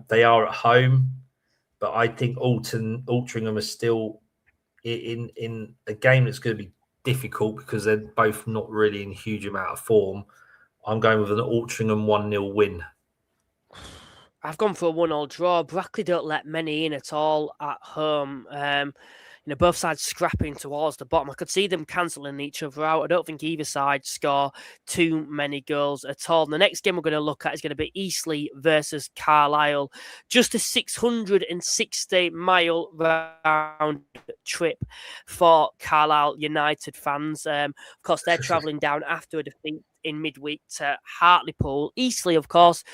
They are at home, but I think Altrincham are still in a game that's going to be difficult because they're both not really in a huge amount of form. I'm going with an Altrincham 1-0 win. I've gone for a 1-1 draw. Brackley don't let many in at all at home. Both sides scrapping towards the bottom. I could see them cancelling each other out. I don't think either side score too many goals at all. And the next game we're going to look at is going to be Eastleigh versus Carlisle. Just a 660-mile round trip for Carlisle United fans. Of course, they're travelling down after a defeat in midweek to Hartlepool. Eastleigh, of course,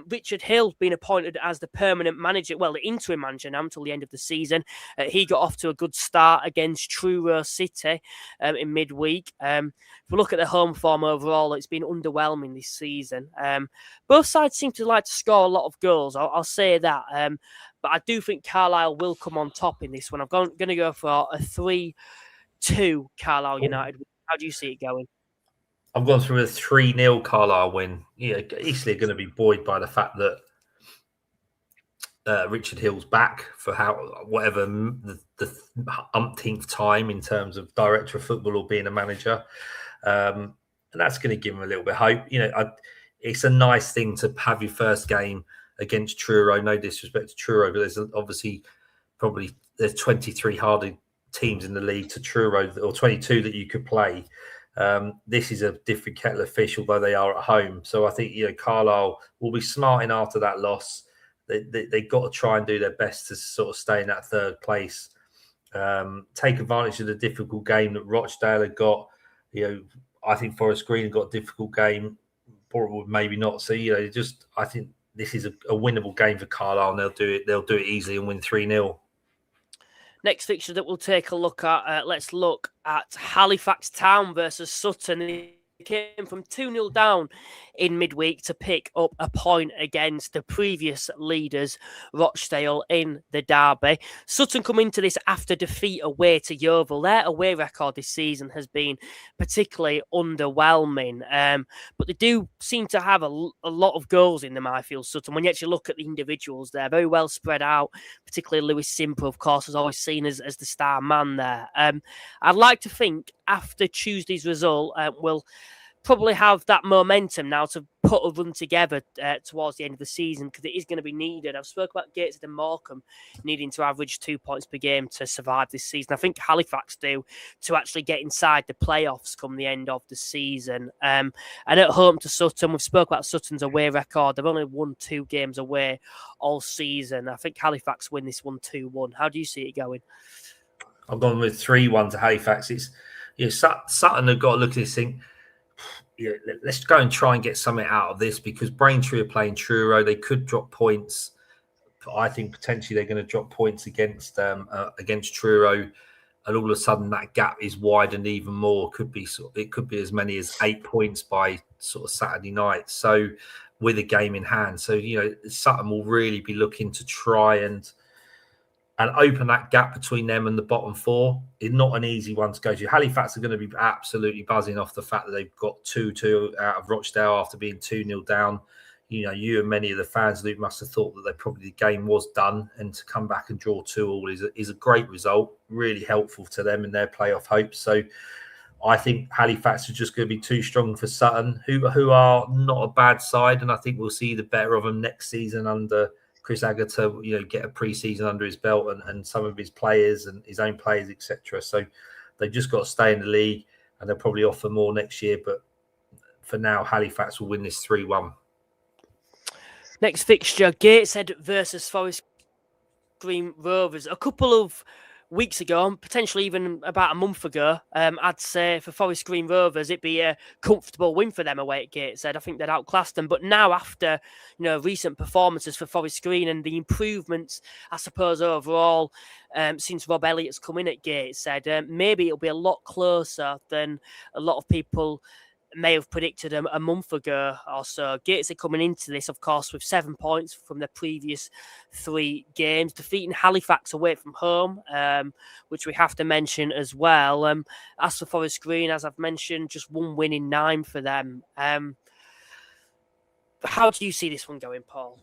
Richard Hill being appointed as the permanent manager, well, the interim manager now until the end of the season. He got off to a good start against Truro City in midweek. If we look at the home form overall, it's been underwhelming this season. Both sides seem to like to score a lot of goals, I'll say that. But I do think Carlisle will come on top in this one. I'm going to go for a 3-2 Carlisle United. How do you see it going? I've gone through a 3-0 Carlisle win. Eastleigh are going to be buoyed by the fact that Richard Hill's back for whatever the umpteenth time in terms of director of football or being a manager. And that's going to give him a little bit of hope. It's a nice thing to have your first game against Truro. No disrespect to Truro, but there's obviously there's 23 harder teams in the league to Truro, or 22 that you could play. This is a different kettle of fish, although they are at home. So I think Carlisle will be smarting after that loss. They've got to try and do their best to sort of stay in that 3rd place. Take advantage of the difficult game that Rochdale had got. I think Forest Green have got a difficult game. Boreham maybe not. So I think this is a winnable game for Carlisle, and they'll do it easily and win 3-0. Next fixture that we'll take a look at, let's look at Halifax Town versus Sutton. They came from 2-0 down in midweek to pick up a point against the previous leaders, Rochdale, in the derby. Sutton come into this after defeat away to Yeovil. Their away record this season has been particularly underwhelming, but they do seem to have a lot of goals in them, I feel, Sutton. When you actually look at the individuals, they're very well spread out, particularly Lewis Simper, of course, is always seen as the star man there. I'd like to think after Tuesday's result, we'll probably have that momentum now to put a run together towards the end of the season, because it is going to be needed. I've spoken about Gateshead and Morecambe needing to average 2 points per game to survive this season. I think Halifax do to actually get inside the playoffs come the end of the season. And at home to Sutton, we've spoken about Sutton's away record. They've only won 2 games away all season. I think Halifax win this one 2-1. How do you see it going? I've gone with 3-1 to Halifax. It's Sutton have got to look at this thing. Yeah, let's go and try and get something out of this, because Braintree are playing Truro. They could drop points. I think potentially they're going to drop points against Truro, and all of a sudden that gap is widened even more. It could be as many as 8 points by sort of Saturday night. So with a game in hand, so Sutton will really be looking to try and open that gap between them and the bottom 4. It's not an easy one to go to. Halifax are going to be absolutely buzzing off the fact that they've got 2-2 out of Rochdale after being 2-0 down. You and many of the fans, Luke, must have thought that the game was done, and to come back and draw 2-2 is a great result, really helpful to them in their playoff hopes. So I think Halifax are just going to be too strong for Sutton, who are not a bad side, and I think we'll see the better of them next season under Chris Agata, get a pre-season under his belt and some of his players and his own players, etc. So they've just got to stay in the league, and they'll probably offer more next year. But for now, Halifax will win this 3-1. Next fixture, Gateshead versus Forest Green Rovers. A couple of weeks ago, potentially even about a month ago, I'd say for Forest Green Rovers, it'd be a comfortable win for them away at Gateshead. I think they'd outclassed them. But now, after recent performances for Forest Green and the improvements, I suppose, overall, since Rob Elliott's come in at Gateshead, maybe it'll be a lot closer than a lot of people may have predicted a month ago or so. Gateshead coming into this, of course, with 7 points from their previous 3 games, defeating Halifax away from home, which we have to mention as well. As for Forest Green, as I've mentioned, just 1 win in 9 for them. How do you see this one going, Paul?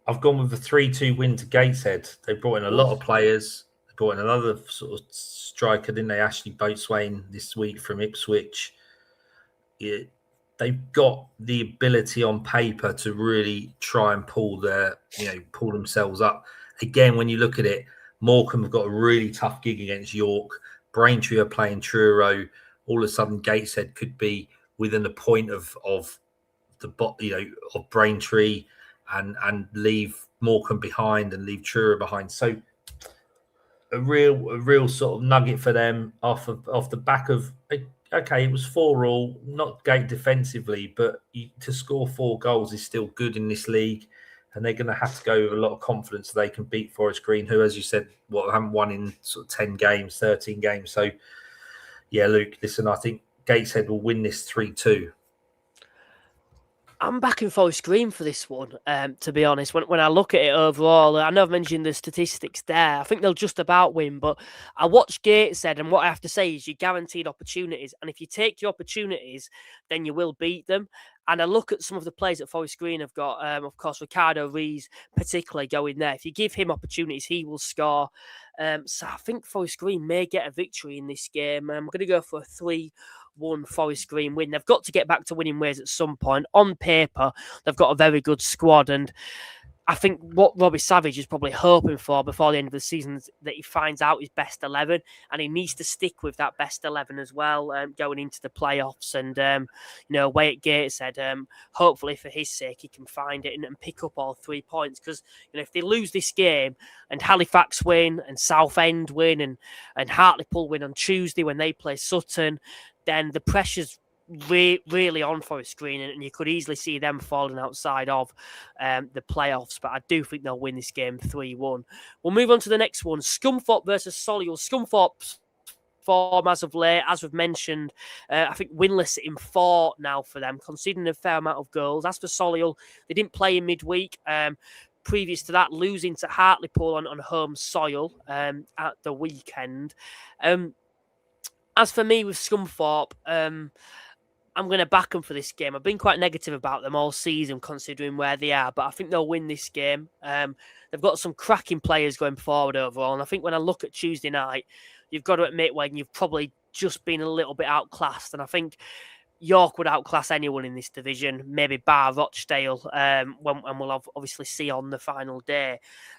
I've gone with a 3-2 win to Gateshead. They brought in a lot of players. They brought in another sort of striker, didn't they? Ashley Boatswain this week from Ipswich. They've got the ability on paper to really try and pull themselves up. Again, when you look at it, Morecambe have got a really tough gig against York. Braintree are playing Truro. All of a sudden, Gateshead could be within a point of Braintree and leave Morecambe behind and leave Truro behind. So a real sort of nugget for them off the back of. Okay, it was 4-4, not great defensively, but to score 4 goals is still good in this league, and they're going to have to go with a lot of confidence so they can beat Forest Green, who, as you said, haven't won in sort of 10 games, 13 games. So, yeah, Luke, listen, I think Gateshead will win this 3-2. I'm backing Forest Green for this one, to be honest. When I look at it overall, I know I've mentioned the statistics there. I think they'll just about win, but I watched Gateshead, and what I have to say is you're guaranteed opportunities. And if you take your opportunities, then you will beat them. And I look at some of the players that Forest Green have got, of course, Ricardo Rees particularly going there. If you give him opportunities, he will score. So I think Forest Green may get a victory in this game. I'm going to go for a 3-1 Forest Green win. They've got to get back to winning ways at some point. On paper, they've got a very good squad, and I think what Robbie Savage is probably hoping for before the end of the season is that he finds out his best 11, and he needs to stick with that best 11 as well, going into the playoffs. And away at Gateshead, hopefully for his sake, he can find it and pick up all 3 points. Because if they lose this game and Halifax win and Southend win and Hartlepool win on Tuesday when they play Sutton, then the pressure's really on for a screen, and you could easily see them falling outside of the playoffs. But I do think they'll win this game 3-1. We'll move on to the next one: Scunthorpe versus Solihull. Scunthorpe's form as of late, as we've mentioned, I think winless in 4 now for them, conceding a fair amount of goals. As for Solihull, they didn't play in midweek. Previous to that, losing to Hartlepool on home soil at the weekend. As for me with Scunthorpe, I'm going to back them for this game. I've been quite negative about them all season, considering where they are, but I think they'll win this game. They've got some cracking players going forward overall, and I think when I look at Tuesday night, you've got to admit when you've probably just been a little bit outclassed, and I think York would outclass anyone in this division, maybe bar Rochdale, and we'll obviously see on the final day.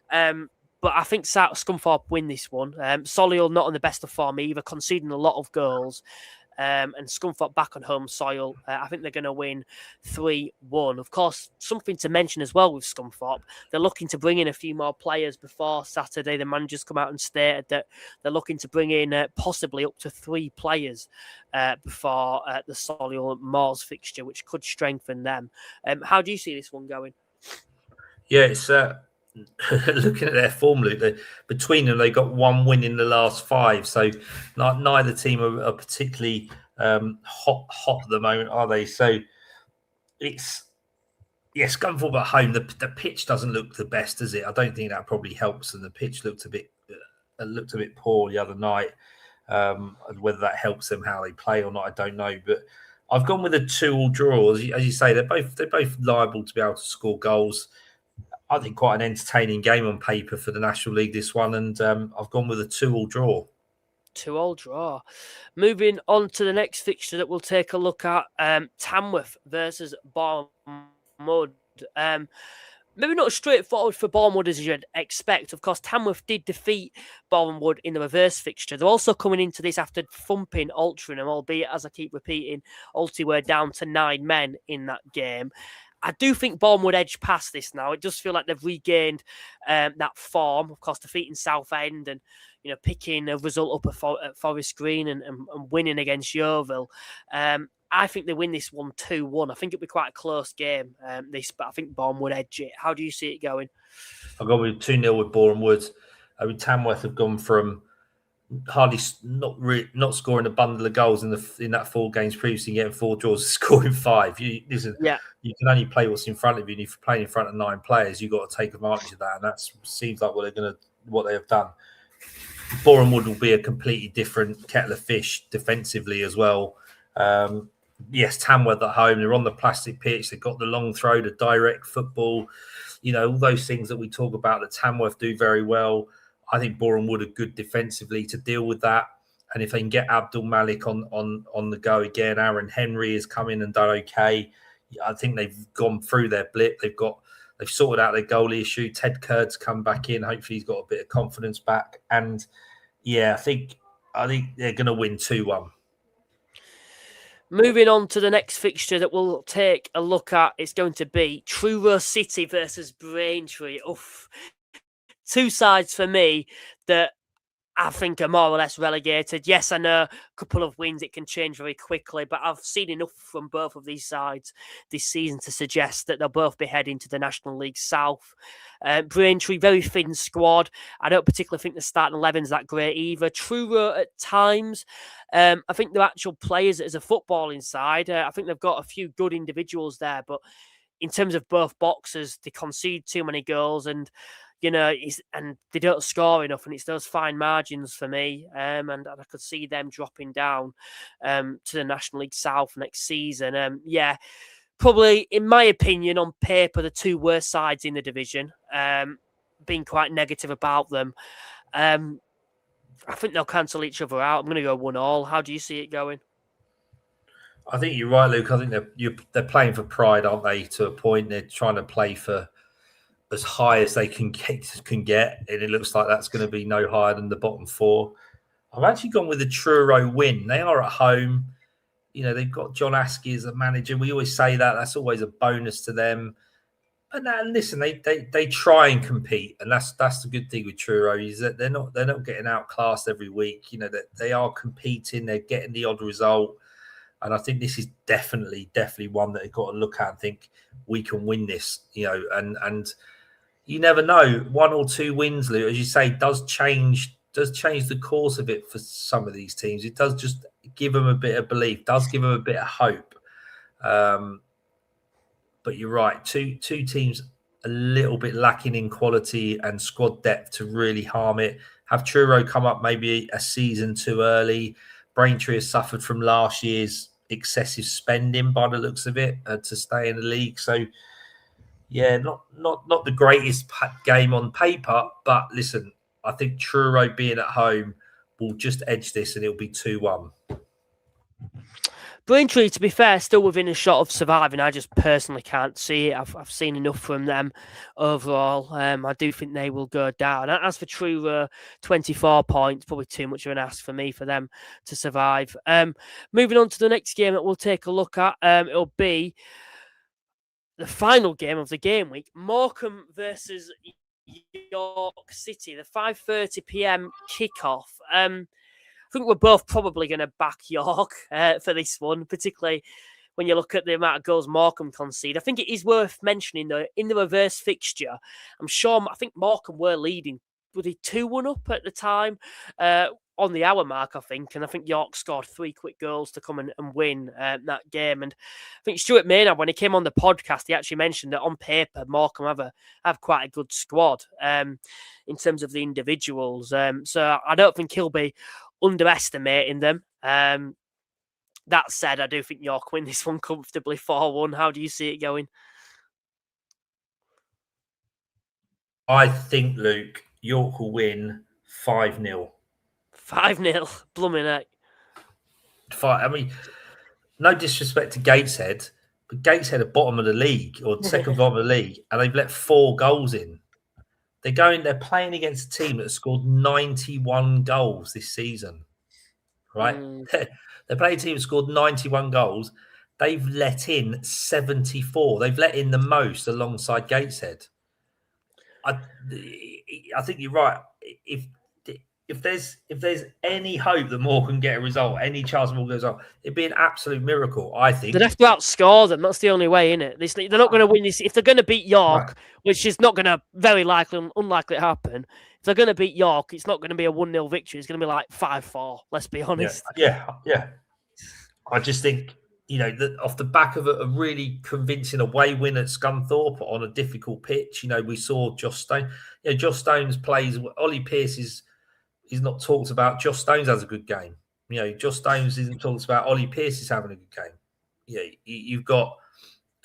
But I think Scunthorpe win this one. Solihull not on the best of form either, conceding a lot of goals. And Scunthorpe back on home soil. I think they're going to win 3-1. Of course, something to mention as well with Scunthorpe, they're looking to bring in a few more players before Saturday. The manager's come out and stated that they're looking to bring in possibly up to 3 players before the Solihull Moors fixture, which could strengthen them. How do you see this one going? Yeah, it's looking at their form, Luke, between them, they got 1 win in the last 5. So neither team are particularly hot at the moment, are they? So it's, Scunthorpe at home. The pitch doesn't look the best, does it? I don't think that probably helps. And the pitch looked a bit poor the other night. And whether that helps them how they play or not, I don't know. But I've gone with a 2-2 draw. As you say, they're both liable to be able to score goals. I think quite an entertaining game on paper for the National League, this one, and I've gone with a 2-2 draw. 2-2 draw. Moving on to the next fixture that we'll take a look at, Tamworth versus Boreham. Maybe not straightforward for Boreham as you'd expect. Of course, Tamworth did defeat Boreham in the reverse fixture. They're also coming into this after thumping Altrincham, albeit, as I keep repeating, Alty were down to 9 men in that game. I do think Boreham edge past this now. It does feel like they've regained that form, of course, defeating Southend and picking a result up at Forest Green and winning against Yeovil. I think they win this one 2-1. I think it'll be quite a close game, but I think Boreham edge it. How do you see it going? I've gone with 2-0 with Boreham. I mean, Tamworth have gone from hardly not scoring a bundle of goals in that 4 games previously, getting 4 draws, scoring 5. You can only play what's in front of you, and if you're playing in front of 9 players, you've got to take advantage of that, and that seems like what they have done. Boreham will be a completely different kettle of fish defensively as well. Yes, Tamworth at home, they're on the plastic pitch, they've got the long throw, the direct football, all those things that we talk about that Tamworth do very well. I think Boreham are good defensively to deal with that. And if they can get Abdul Malik on the go again, Aaron Henry has come in and done okay. I think they've gone through their blip. They've sorted out their goalie issue. Ted Kurd's come back in. Hopefully he's got a bit of confidence back. And I think they're going to win 2-1. Moving on to the next fixture that we'll take a look at, it's going to be Truro City versus Braintree. Oof. 2 sides for me that I think are more or less relegated. Yes, I know a couple of wins, it can change very quickly, but I've seen enough from both of these sides this season to suggest that they'll both be heading to the National League South. Braintree, very thin squad. I don't particularly think the starting 11's that great either. Truro at times, I think they're actual players as a footballing side. I think they've got a few good individuals there, but in terms of both boxes, they concede too many goals and they don't score enough, and it's those fine margins for me. And I could see them dropping down to the National League South next season. Probably, in my opinion, on paper, the 2 worst sides in the division. Being quite negative about them. I think they'll cancel each other out. I'm going to go 1-1. How do you see it going? I think you're right, Luke. I think they're playing for pride, aren't they? To a point, they're trying to play for as high as they can get, and it looks like that's going to be no higher than the bottom 4. I've actually gone with the Truro win. They are at home. They've got John Askey as a manager. We always say that's always a bonus to them. And listen, they try and compete, and that's the good thing with Truro is that they're not getting outclassed every week. That they are competing. They're getting the odd result. And I think this is definitely one that they've got to look at and think we can win this, and you never know. 1 or 2 wins, Lou, as you say, does change the course of it for some of these teams. It does just give them a bit of belief, does give them a bit of hope. But you're right, two teams a little bit lacking in quality and squad depth to really harm it. Have Truro come up maybe a season too early. Braintree has suffered from last year's excessive spending by the looks of it to stay in the league. So, yeah, not the greatest game on paper, but listen, I think Truro being at home will just edge this and it'll be 2-1. Braintree, to be fair, still within a shot of surviving. I just personally can't see it. I've seen enough from them overall. I do think they will go down. As for Truro, 24 points, probably too much of an ask for me for them to survive. Moving on to the next game that we'll take a look at, it'll be the final game of the game week, Morecambe versus York City, the 5:30 p.m. kickoff. I think we're both probably going to back York for this one, particularly when you look at the amount of goals Morecambe concede. I think it is worth mentioning, though, in the reverse fixture, I think Morecambe were leading. Were they 2-1 up at the time? On the hour mark, I think. And I think York scored 3 quick goals to come and win that game. And I think Stuart Maynard, when he came on the podcast, he actually mentioned that on paper, Morecambe have quite a good squad in terms of the individuals. So I don't think he'll be underestimating them. That said, I do think York win this one comfortably 4-1. How do you see it going? I think, Luke, York will win 5-0. 5-0, blooming heck. I mean, no disrespect to Gateshead, but Gateshead are bottom of the league or second bottom of the league, and they've let 4 goals in. They're playing against a team that scored 91 goals this season, right? They're playing a team that scored 91 goals. They've let in 74. They've let in the most alongside Gateshead. I think you're right. If there's any hope that Moore can get a result, any chance Moore goes on, it'd be an absolute miracle, I think. They'd have to outscore them. That's the only way, isn't it? They're not going to win this. If they're going to beat York, which is not going to unlikely happen, if they're going to beat York, it's not going to be a 1-0 victory. It's going to be like 5-4, let's be honest. Yeah. I just think, that off the back of a really convincing away win at Scunthorpe on a difficult pitch, we saw Josh Stone. Josh Stone's plays, Ollie Pearce is not talked about. Josh Stones has a good game. Josh Stones isn't talked about. Ollie Pearce is having a good game. You've got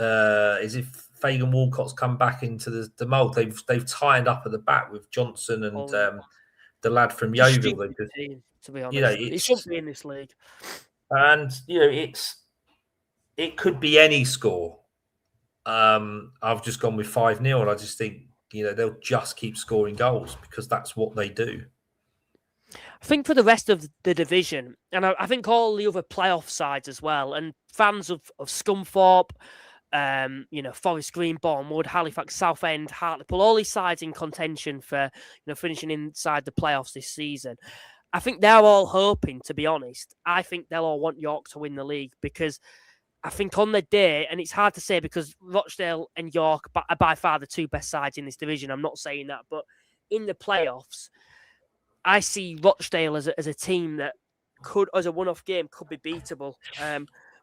is it Fagan Walcott's come back into the mould? They've tied up at the back with Johnson and the lad from Yeovil. To be honest, it shouldn't be in this league. And it could be any score. I've just gone with 5-0, and I just think they'll just keep scoring goals because that's what they do. I think for the rest of the division, and I think all the other playoff sides as well, and fans of Scunthorpe, Forest Green, Bournemouth, Halifax, Southend, Hartlepool, all these sides in contention for finishing inside the playoffs this season. I think they're all hoping, to be honest. I think they'll all want York to win the league because I think on the day, and it's hard to say because Rochdale and York are by far the 2 best sides in this division. I'm not saying that, but in the playoffs, I see Rochdale as a team that could, as a one-off game, could be beatable.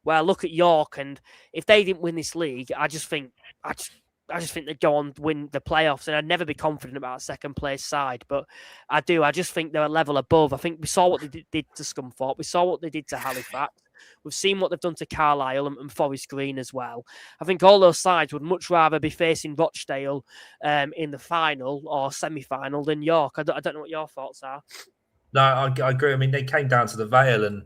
Where I look at York, and if they didn't win this league, I just think they'd go on to win the playoffs, and I'd never be confident about a second place side. But I do. I just think they're a level above. I think we saw what they did to Scunthorpe. We saw what they did to Halifax. We've seen what they've done to Carlisle and Forest Green as well. I think all those sides would much rather be facing Rochdale in the final or semi-final than York. I don't know what your thoughts are. No, I agree. I mean, they came down to the Vale and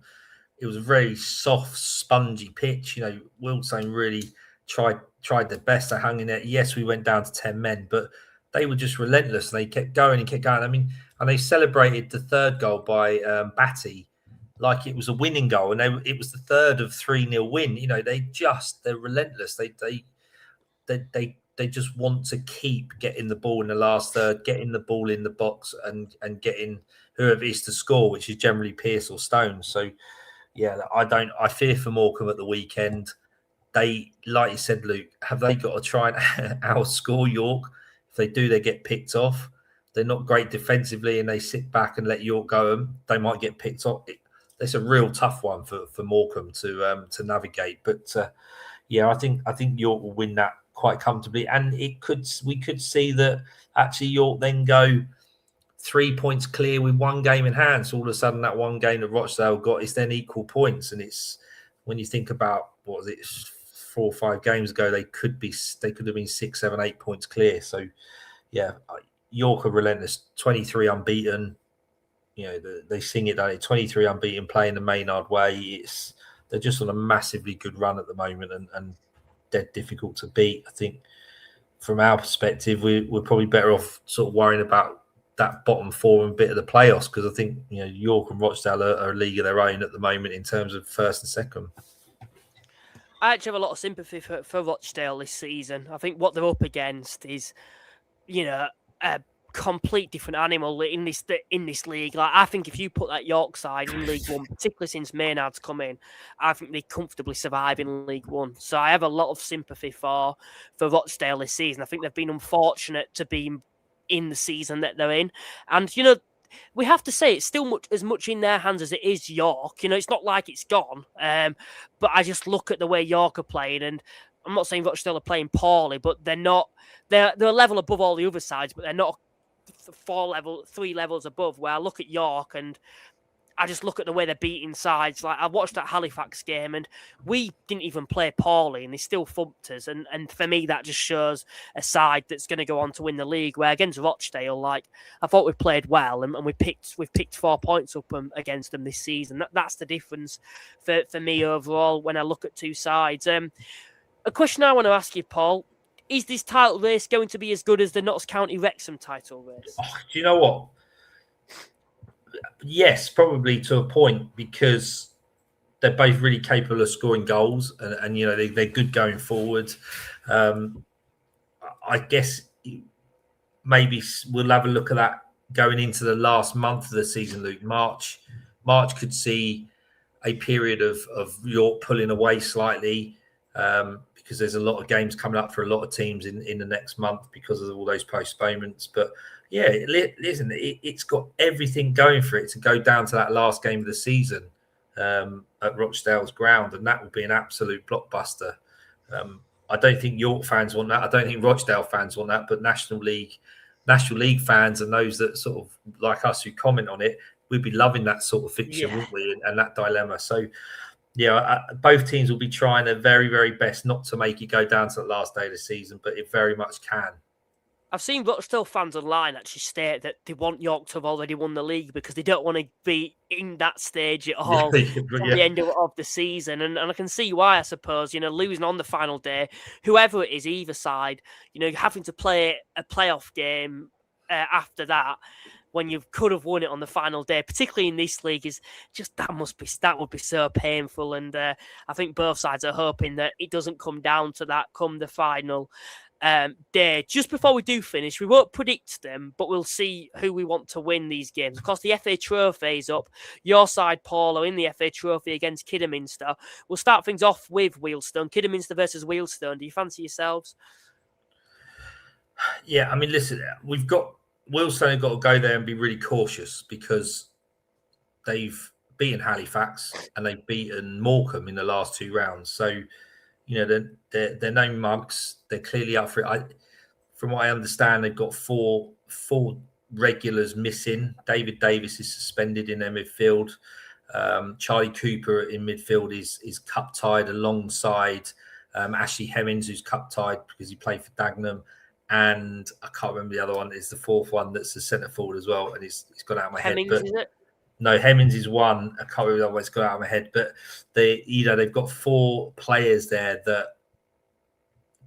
it was a very soft, spongy pitch. Wilson really tried their best to hang in there. Yes, we went down to 10 men, but they were just relentless. They kept going and kept going. I mean, and they celebrated the 3rd goal by Batty like it was a winning goal, and it was the 3rd of 3-0 win. They're relentless. They just want to keep getting the ball in the last third, getting the ball in the box, and getting whoever is to score, which is generally Pearce or Stone. So yeah, I fear for Morecambe at the weekend. They, like you said, Luke, have they got to try and outscore York? If they do, they get picked off. They're not great defensively, and they sit back and let York go. And they might get picked off. It's a real tough one for Morecambe to navigate. But yeah, I think York will win that quite comfortably, and we could see that actually York then go 3 points clear with one game in hand. So all of a sudden, that one game that Rochdale got is then equal points, and it's when you think about what was it 4 or 5 games ago, they could have been 6, 7, 8 points clear. So yeah, York are relentless, 23 unbeaten. You know, they sing it, don't they? 23 unbeaten, playing the Maynard way. They're just on a massively good run at the moment, and they're difficult to beat. I think from our perspective, we're probably better off sort of worrying about that bottom 4 and bit of the playoffs, because I think, you know, York and Rochdale are a league of their own at the moment in terms of first and second. I actually have a lot of sympathy for Rochdale this season. I think what they're up against is, you know, a complete different animal in this league. Like, I think if you put that York side in League One, particularly since Maynard's come in, I think they comfortably survive in League One. So I have a lot of sympathy for Rochdale this season. I think they've been unfortunate to be in the season that they're in, and you know, we have to say it's still as much in their hands as it is York. You know, it's not like it's gone. But I just look at the way York are playing, and I'm not saying Rochdale are playing poorly, but they're not. They're a level above all the other sides, but they're not 3 levels above. Where I look at York and I just look at the way they're beating sides. Like, I watched that Halifax game, and we didn't even play poorly, and they still thumped us. And for me, that just shows a side that's going to go on to win the league. Where against Rochdale, like, I thought we played well, and we've picked 4 points up against them this season. That's the difference for me overall when I look at two sides. A question I want to ask you, Paul: is this title race going to be as good as the Notts County Wrexham title race? Oh, do you know what? Yes, probably to a point, because they're both really capable of scoring goals, and you know, they're good going forward. I guess maybe we'll have a look at that going into the last month of the season, Luke. March could see a period of York pulling away slightly, because there's a lot of games coming up for a lot of teams in the next month because of all those postponements. But yeah, listen, it's got everything going for it to go down to that last game of the season at Rochdale's ground, and that will be an absolute blockbuster. I don't think York fans want that. I don't think Rochdale fans want that. But National League fans and those that sort of like us who comment on it, we'd be loving that sort of fixture, wouldn't we? And that dilemma. So yeah, both teams will be trying their very, very best not to make it go down to the last day of the season, but it very much can. I've seen Rochdale fans online actually state that they want York to have already won the league because they don't want to be in that stage at all from the end of the season. And I can see why, I suppose. You know, losing on the final day, whoever it is, either side, you know, having to play a playoff game after that, when you could have won it on the final day, particularly in this league, is just that would be so painful. And I think both sides are hoping that it doesn't come down to that come the final day. Just before we do finish, we won't predict them, but we'll see who we want to win these games. Of course, the FA Trophy is up. Your side, Paul, are in the FA Trophy against Kidderminster. We'll start things off with Wealdstone. Kidderminster versus Wealdstone. Do you fancy yourselves? Yeah, I mean, listen, Wealdstone have got to go there and be really cautious, because they've beaten Halifax and they've beaten Morecambe in the last 2 rounds. So, you know, they're no mugs. They're clearly up for it. From what I understand, they've got four regulars missing. David Davis is suspended in their midfield. Charlie Cooper in midfield is cup tied alongside Ashley Hemmings, who's cup tied because he played for Dagenham. And I can't remember the other one. Is the 4th one that's a centre forward as well, and he's gone out of my Hemmings, head. But is it? No, Hemmings is one. I can't remember the other one. It's gone out of my head. But they've got 4 players there. That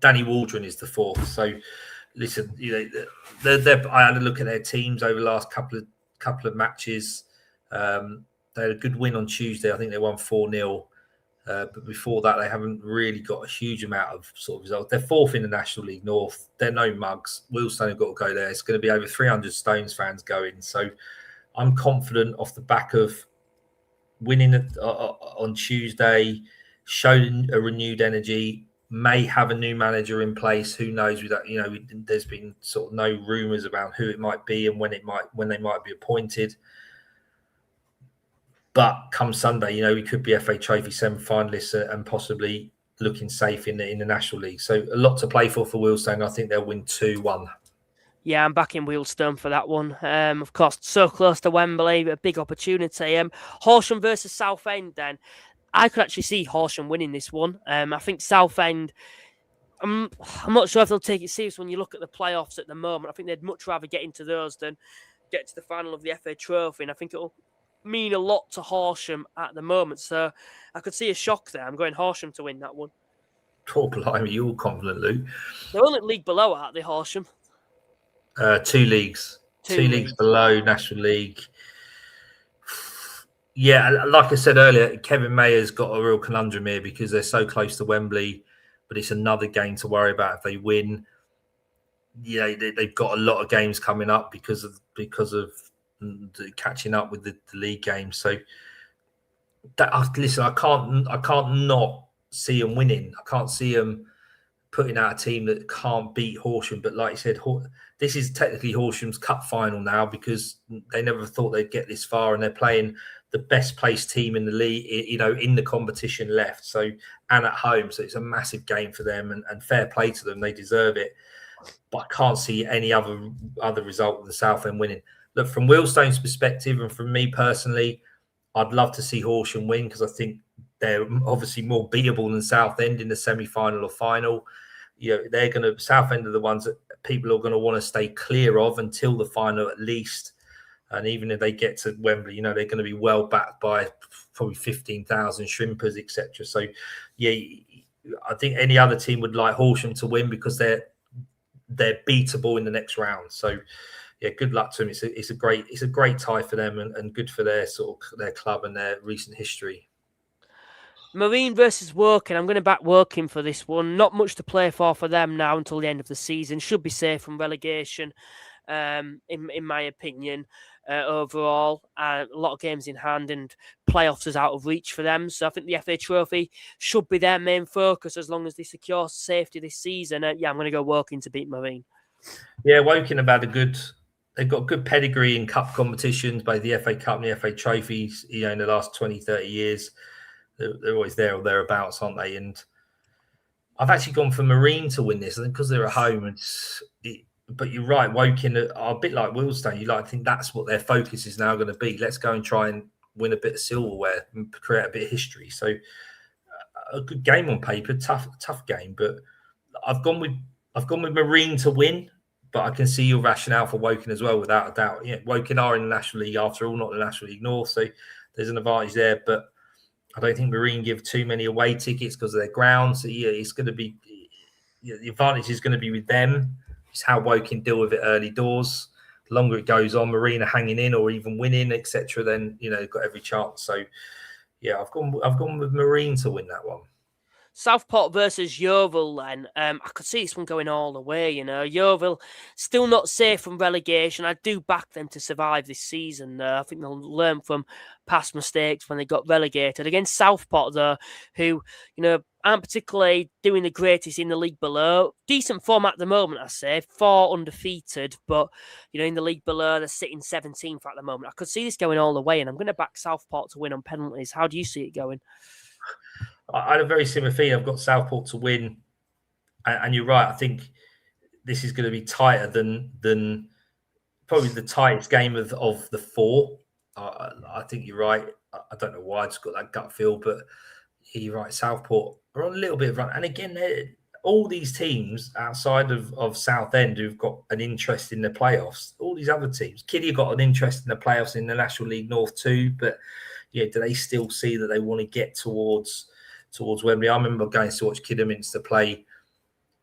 Danny Waldron is the 4th. So listen, you know, I had a look at their teams over the last couple of matches. They had a good win on Tuesday. I think they won 4-0. But before that, they haven't really got a huge amount of sort of results. They're 4th in the National League North. They're no mugs. Wealdstone have got to go there. It's going to be over 300 Stones fans going. So I'm confident off the back of winning on Tuesday, showed a renewed energy. May have a new manager in place. Who knows? There's been sort of no rumours about who it might be and when they might be appointed. But come Sunday, we could be FA Trophy semi-finalists and possibly looking safe in the National League. So a lot to play for Wealdstone. I think they'll win 2-1. Yeah, I'm back in Wealdstone for that one. Of course, so close to Wembley, a big opportunity. Horsham versus Southend then. I could actually see Horsham winning this one. I think Southend, I'm not sure if they'll take it serious when you look at the playoffs at the moment. I think they'd much rather get into those than get to the final of the FA Trophy. And I think it'll mean a lot to Horsham at the moment. So I could see a shock there. I'm going Horsham to win that one. Oh, blimey, you're all confident, Luke. They're only league below, aren't they, Horsham? 2 leagues. Two leagues below National League. Yeah, like I said earlier, Kevin Mayer's got a real conundrum here because they're so close to Wembley, but it's another game to worry about if they win. Yeah, they've got a lot of games coming up because of the catching up with the league games. So listen, I can't not see them winning. I can't see them putting out a team that can't beat Horsham. But like you said, this is technically Horsham's cup final now because they never thought they'd get this far, and they're playing the best placed team in the league, in the competition left. So, and at home. So it's a massive game for them, and fair play to them. They deserve it. But I can't see any other result than Southend winning. Look, from Wealdstone's perspective and from me personally, I'd love to see Horsham win because I think they're obviously more beatable than Southend in the semi-final or final. Southend are the ones that people are going to want to stay clear of until the final at least. And even if they get to Wembley, they're going to be well backed by probably 15,000 shrimpers, etc. So, yeah, I think any other team would like Horsham to win because they're beatable in the next round. So, yeah, good luck to them. It's a great tie for them and good for their club and their recent history. Marine versus Woking. I'm going to back Woking for this one. Not much to play for them now until the end of the season. Should be safe from relegation, in my opinion. Overall, a lot of games in hand and playoffs is out of reach for them. So I think the FA Trophy should be their main focus as long as they secure safety this season. I'm going to go Woking to beat Marine. Yeah, Woking have had they've got good pedigree in cup competitions, both the FA Cup and the FA Trophies, in the last 20, 30 years. They're always there or thereabouts, aren't they? And I've actually gone for Marine to win this, I think, because they're at home. But you're right, Woking are a bit like Wealdstone. I think that's what their focus is now going to be. Let's go and try and win a bit of silverware and create a bit of history. So a good game on paper, tough game. But I've gone with Marine to win. But I can see your rationale for Woking as well, without a doubt. Yeah, Woking are in the National League after all, not the National League North, so there's an advantage there. But I don't think Marine give too many away tickets because of their ground. So yeah, it's going to be the advantage is going to be with them. It's how Woking deal with it early doors. The longer it goes on, Marine are hanging in or even winning, etc. Then they've got every chance. So yeah, I've gone with Marine to win that one. Southport versus Yeovil then. I could see this one going all the way, Yeovil still not safe from relegation. I do back them to survive this season. I think they'll learn from past mistakes when they got relegated. Against Southport, though, who, aren't particularly doing the greatest in the league below. Decent form at the moment, I say. 4 undefeated, but, in the league below, they're sitting 17th at the moment. I could see this going all the way, and I'm going to back Southport to win on penalties. How do you see it going? I had a very similar feeling. I've got Southport to win, and you're right. I think this is going to be tighter than probably the tightest game of the 4. I think you're right. I don't know why I just got that gut feel, but you're right. Southport are on a little bit of run, and again, all these teams outside of Southend who've got an interest in the playoffs. All these other teams, Kiddie got an interest in the playoffs in the National League North too, but do they still see that they want to get towards Wembley? I remember going to watch Kidderminster play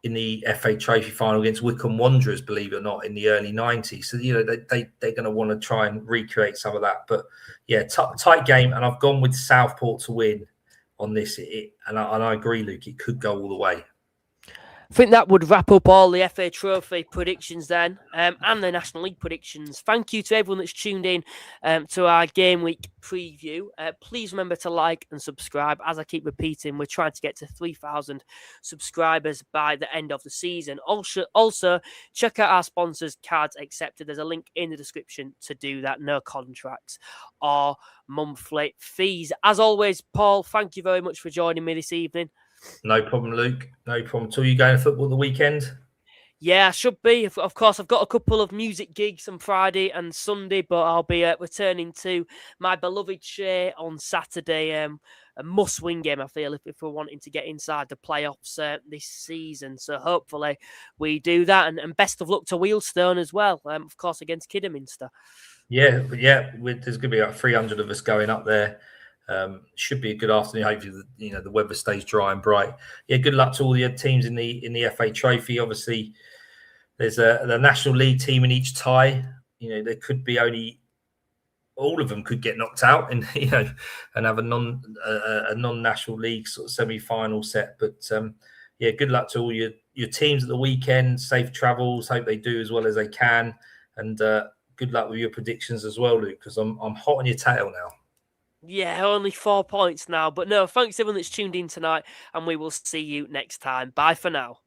in the FA Trophy final against Wycombe Wanderers, believe it or not, in the early 90s. So, they're going to want to try and recreate some of that. But, yeah, tight game, and I've gone with Southport to win on this. And I agree, Luke, it could go all the way. I think that would wrap up all the FA Trophy predictions then, and the National League predictions. Thank you to everyone that's tuned in to our Game Week preview. Please remember to like and subscribe. As I keep repeating, we're trying to get to 3,000 subscribers by the end of the season. Also, check out our sponsors, Cards Accepted. There's a link in the description to do that. No contracts or monthly fees. As always, Paul, thank you very much for joining me this evening. No problem, Luke. No problem at all. You going to football the weekend? Yeah, I should be. Of course, I've got a couple of music gigs on Friday and Sunday, but I'll be returning to my beloved Shea on Saturday. A must-win game, I feel, if we're wanting to get inside the playoffs this season. So hopefully we do that. And best of luck to Wheelstone as well, of course, against Kidderminster. Yeah. There's going to be about 300 of us going up there. Should be a good afternoon. Hopefully, the weather stays dry and bright. Yeah, good luck to all the teams in the FA Trophy. Obviously, there's the National League team in each tie. There could be only all of them could get knocked out, and and have a non-National League sort of semi-final set. But yeah, good luck to all your teams at the weekend. Safe travels. Hope they do as well as they can, and good luck with your predictions as well, Luke. Because I'm hot on your tail now. Yeah, only 4 points now. But no, thanks everyone that's tuned in tonight, and we will see you next time. Bye for now.